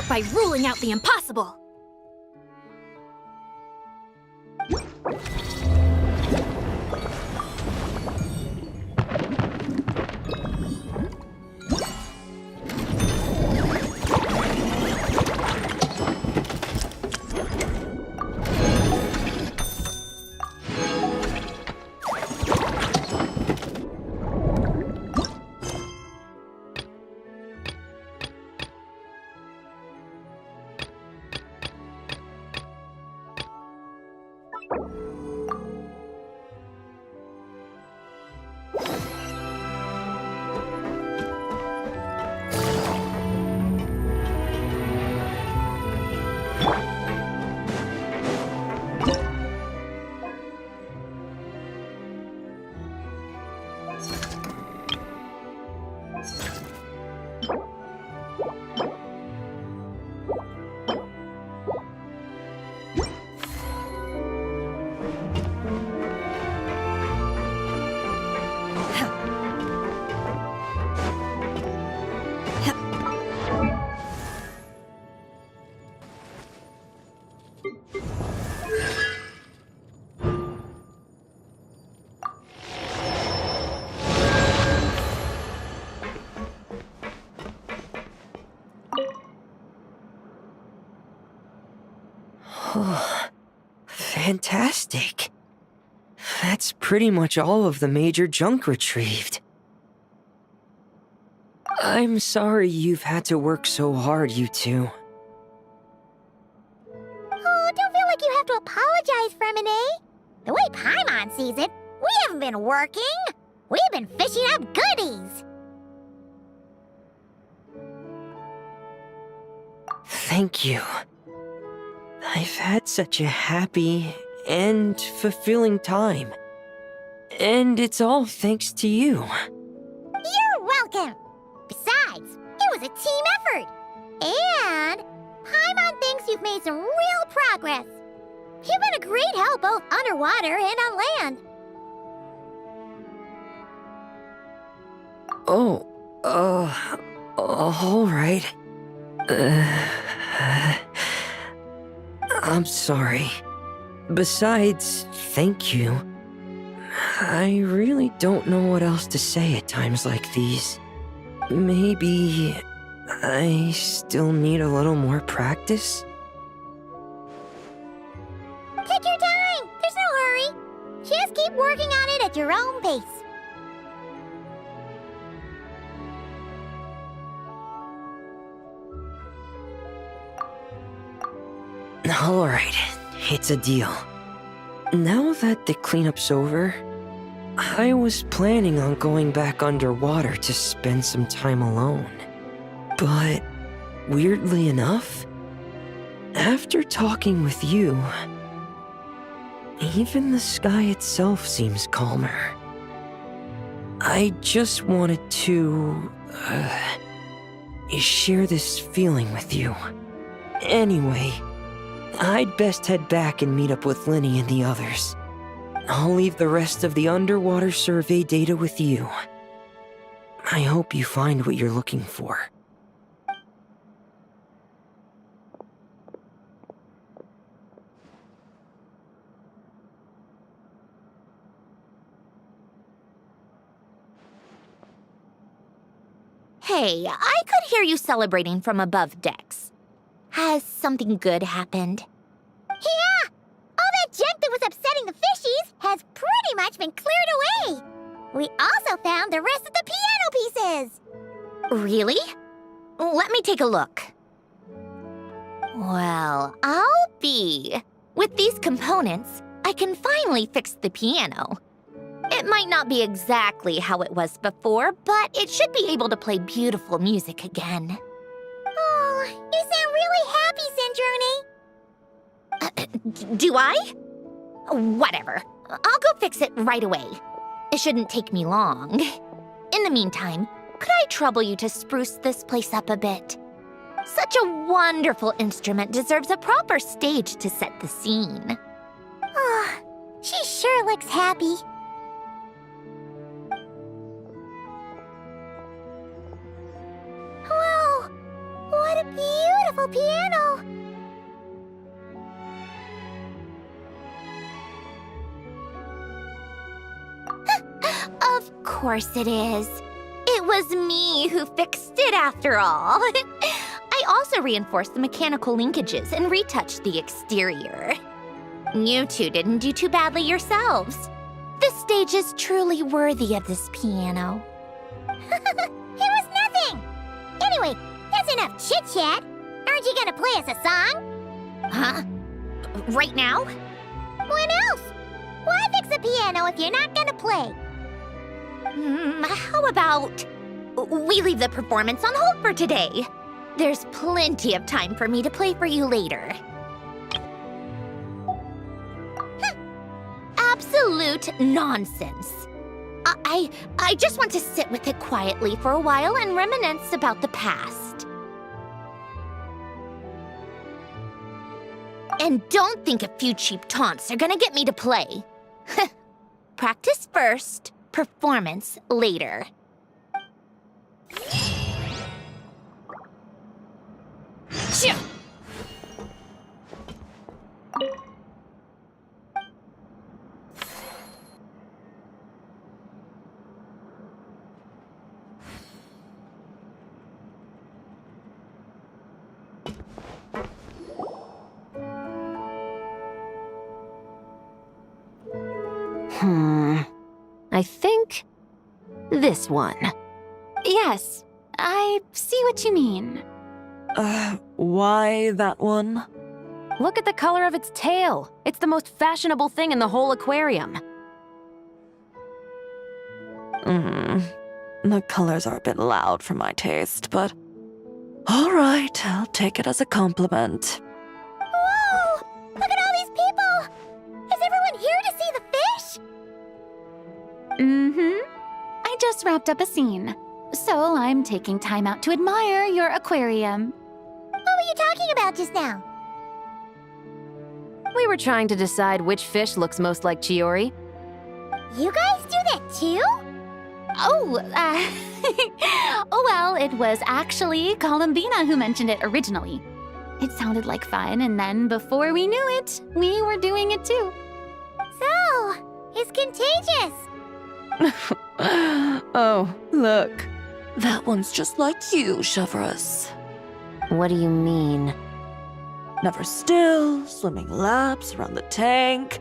start by ruling out the impossible. Fantastic. That's pretty much all of the major junk retrieved. I'm sorry you've had to work so hard, you two. Oh, don't feel like you have to apologize, Fremine. The way Paimon sees it, we haven't been working. We've been fishing up goodies. Thank you. I've had such a happy and fulfilling time. And it's all thanks to you. You're welcome. Besides, it was a team effort. And Paimon thinks you've made some real progress. You've been a great help both underwater and on land. Oh, all right. I'm sorry. Besides, thank you. I really don't know what else to say at times like these. Maybe I still need a little more practice? Take your time. There's no hurry. Just keep working on it at your own pace. Alright, it's a deal. Now that the cleanup's over, I was planning on going back underwater to spend some time alone. But, weirdly enough, after talking with you, even the sky itself seems calmer. I just wanted to share this feeling with you. Anyway, I'd best head back and meet up with Linny and the others. I'll leave the rest of the underwater survey data with you. I hope you find what you're looking for. Hey, I could hear you celebrating from above decks. Has something good happened? Yeah! All that junk that was upsetting the fishies has pretty much been cleared away. We also found the rest of the piano pieces. Really? Let me take a look. Well, I'll be. With these components, I can finally fix the piano. It might not be exactly how it was before, but it should be able to play beautiful music again. Oh, you sound really happy, Zandrone. Do I? Whatever. I'll go fix it right away. It shouldn't take me long. In the meantime, could I trouble you to spruce this place up a bit? Such a wonderful instrument deserves a proper stage to set the scene. Oh, she sure looks happy. Whoa! What a a beautiful piano! Of course it is. It was me who fixed it after all. I also reinforced the mechanical linkages and retouched the exterior. You two didn't do too badly yourselves. This stage is truly worthy of this piano. It was nothing! Anyway, that's enough chit-chat. Aren't you gonna play us a song? Huh? Right now? When else? Why fix a piano if you're not gonna play? How about we leave the performance on hold for today? There's plenty of time for me to play for you later. Absolute nonsense. I just want to sit with it quietly for a while and reminisce about the past. And don't think a few cheap taunts are gonna get me to play. Practice first, performance later. Shoo! I think this one. Yes, I see what you mean. Why that one? Look at the color of its tail. It's the most fashionable thing in the whole aquarium. The colors are a bit loud for my taste, but all right, I'll take it as a compliment. Whoa! Look at all these people! Is everyone here to see the fish? I just wrapped up a scene, so I'm taking time out to admire your aquarium. What were you talking about just now? We were trying to decide which fish looks most like Chiori. You guys do that too? Oh, well, it was actually Columbina who mentioned it originally. It sounded like fun, and then before we knew it, we were doing it too. So, it's contagious. Oh, look. That one's just like you, Chevreuse. What do you mean? Never still, swimming laps around the tank.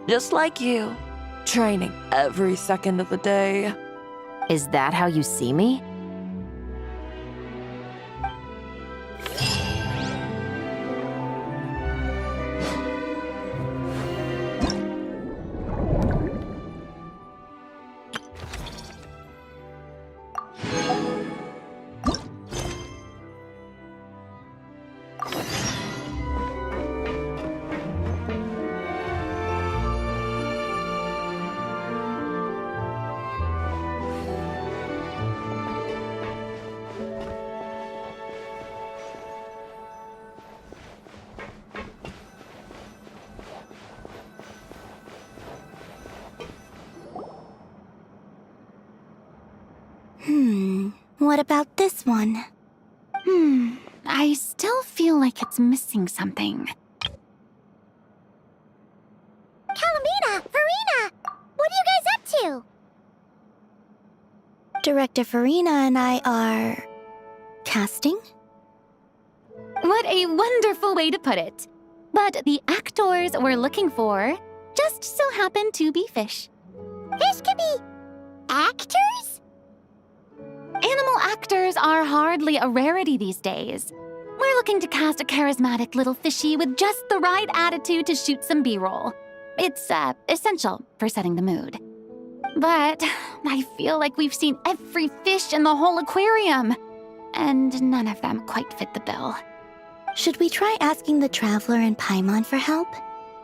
Just like you. Training every second of the day. Is that how you see me? What about this one? I still feel like it's missing something. Columbina! Farina! What are you guys up to? Director Farina and I are... casting? What a wonderful way to put it. But the actors we're looking for just so happen to be fish. Fish could be... actors? Animal actors are hardly a rarity these days. We're looking to cast a charismatic little fishy with just the right attitude to shoot some B-roll. It's essential for setting the mood. But I feel like we've seen every fish in the whole aquarium, and none of them quite fit the bill. Should we try asking the Traveler and Paimon for help?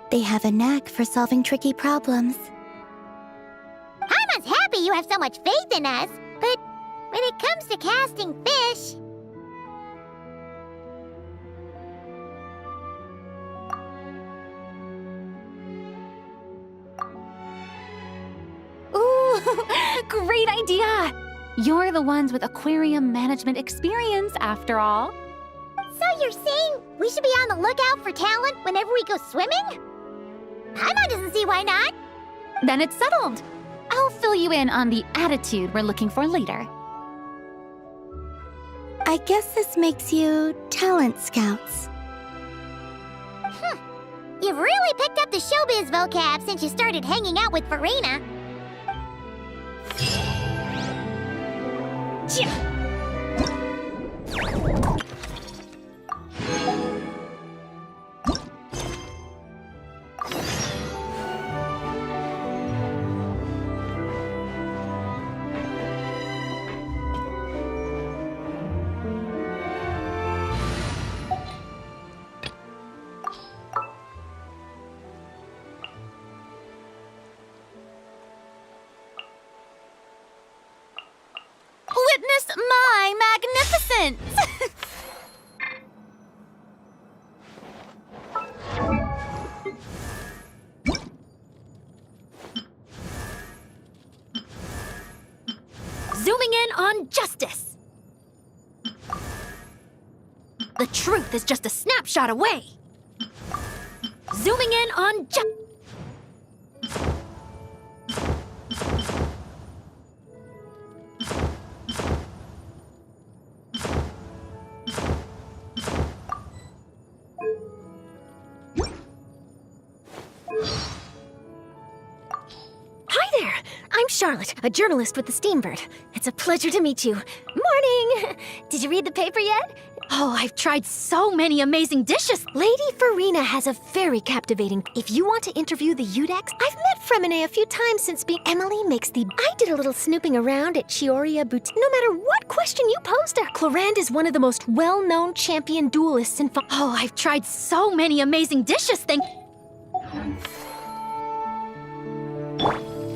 They have a knack for solving tricky problems. Paimon's happy you have so much faith in us, but when it comes to casting fish... Ooh, great idea! You're the ones with aquarium management experience, after all. you're saying we should be on the lookout for talent whenever we go swimming? Paimon doesn't see why not. Then it's settled. I'll fill you in on the attitude we're looking for later. I guess this makes you talent scouts. You've really picked up the showbiz vocab since you started hanging out with Farina. Witness my magnificence! Zooming in on justice. The truth is just a snapshot away. Zooming in on Hi there! I'm Charlotte, a journalist with the Steambird. It's a pleasure to meet you. Morning! Did you read the paper yet? Oh, I've tried so many amazing dishes. Lady Farina has a very captivating... If you want to interview the Udex, I've met Fremine a few times since being... Emily makes the... I did a little snooping around at Chioria Boutique. No matter what question you posed her, Clorinde is one of the most well-known champion duelists in... Oh, I've tried so many amazing dishes,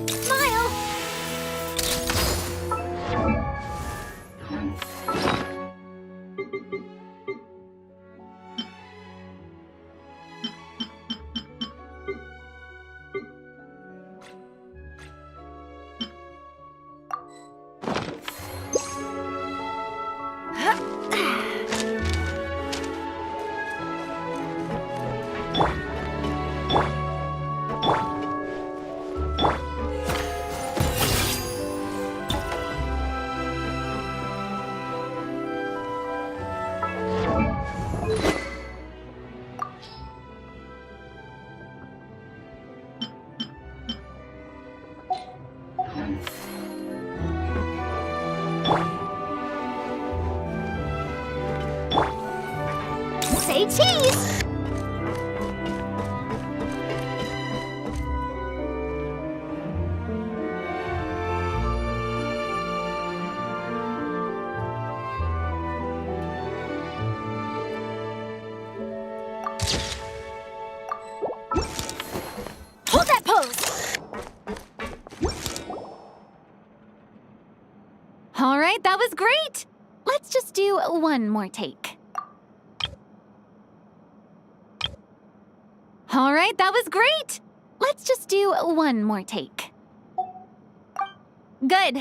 Smile! Say cheese! Hold that pose! All right, that was great. Let's just do one more take. All right, that was great. Let's just do one more take. Good.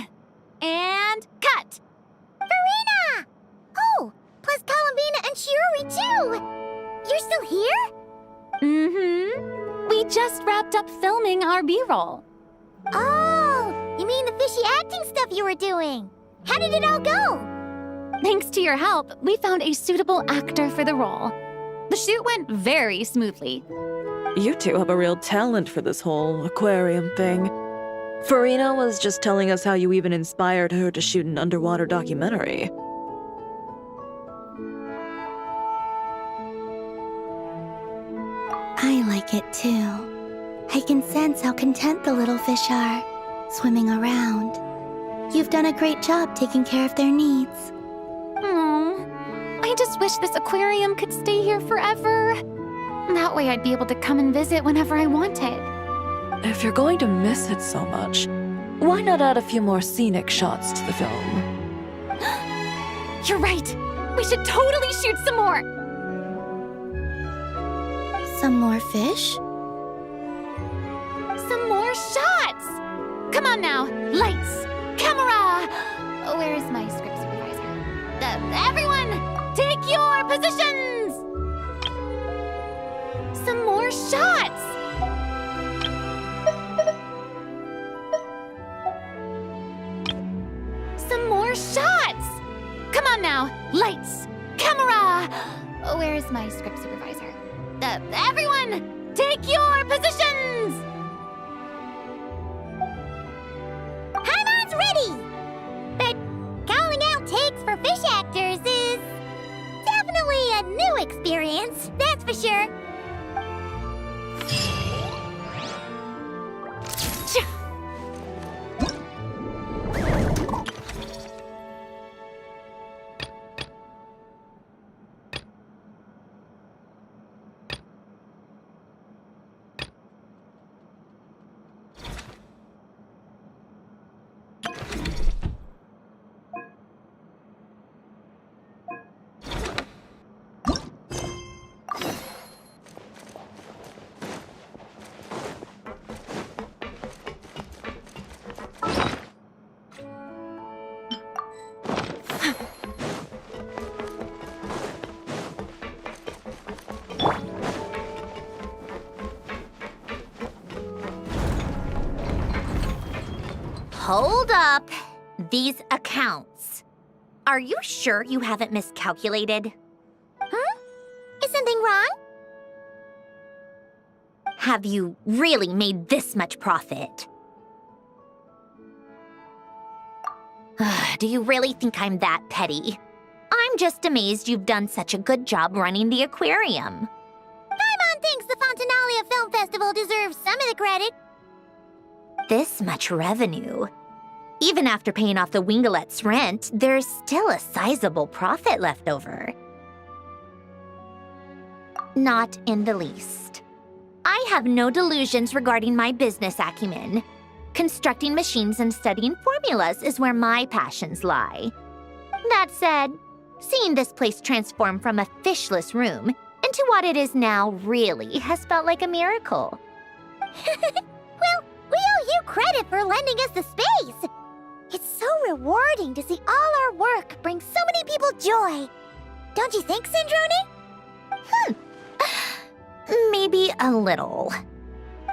And cut. Farina! Oh, plus Columbina and Shiori too! You're still here? Mm-hmm. We just wrapped up filming our B-roll. Oh, you mean the fishy acting stuff you were doing? How did it all go? Thanks to your help, we found a suitable actor for the role. The shoot went very smoothly. You two have a real talent for this whole aquarium thing. Farina was just telling us how you even inspired her to shoot an underwater documentary. I like it too. I can sense how content the little fish are, swimming around. You've done a great job taking care of their needs. I just wish this aquarium could stay here forever. That way I'd be able to come and visit whenever I wanted. If you're going to miss it so much, why not add a few more scenic shots to the film? You're right. We should totally shoot some more. Some more fish? Some more shots. Come on now. Lights. Camera. Where is my script supervisor? Everyone, take your positions! Some more shots! Some more shots! Come on now, lights, camera! Where's my script supervisor? Everyone, take your positions! Paimon's ready! But calling out takes for fish actors is definitely a new experience, that's for sure. Hold up. These accounts. Are you sure you haven't miscalculated? Is something wrong? Have you really made this much profit? Do you really think I'm that petty? I'm just amazed you've done such a good job running the aquarium. Paimon thinks the Fontanalia Film Festival deserves some of the credit. This much revenue. Even after paying off the Wingalet's rent, there's still a sizable profit left over. Not in the least. I have no delusions regarding my business acumen. Constructing machines and studying formulas is where my passions lie. That said, seeing this place transform from a fishless room into what it is now really has felt like a miracle. Well, we owe you credit for lending us the space. It's so rewarding to see all our work bring so many people joy. Don't you think, Sandrone? Maybe a little.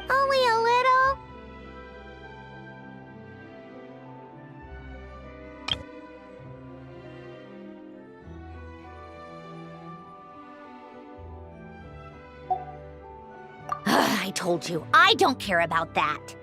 Only a little? I told you, I don't care about that.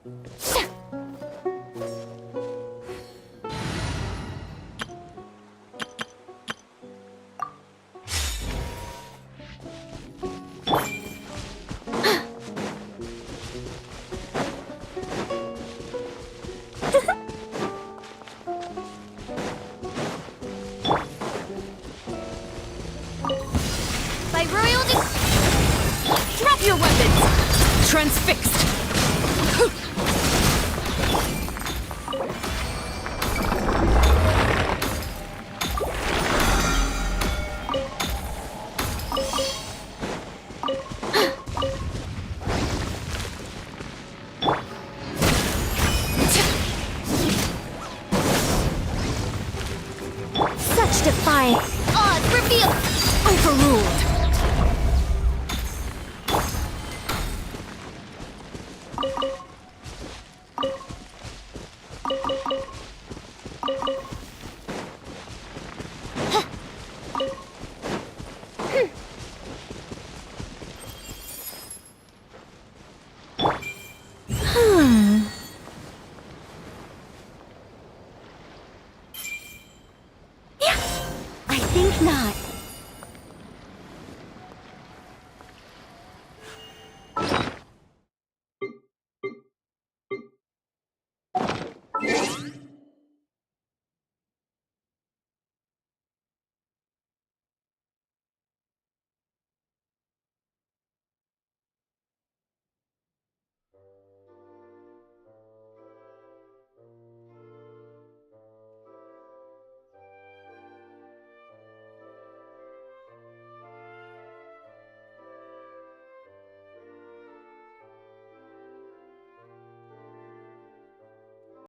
By royal drop your weapons! Transfixed! Such defying Odds revealed! Overruled! I think not.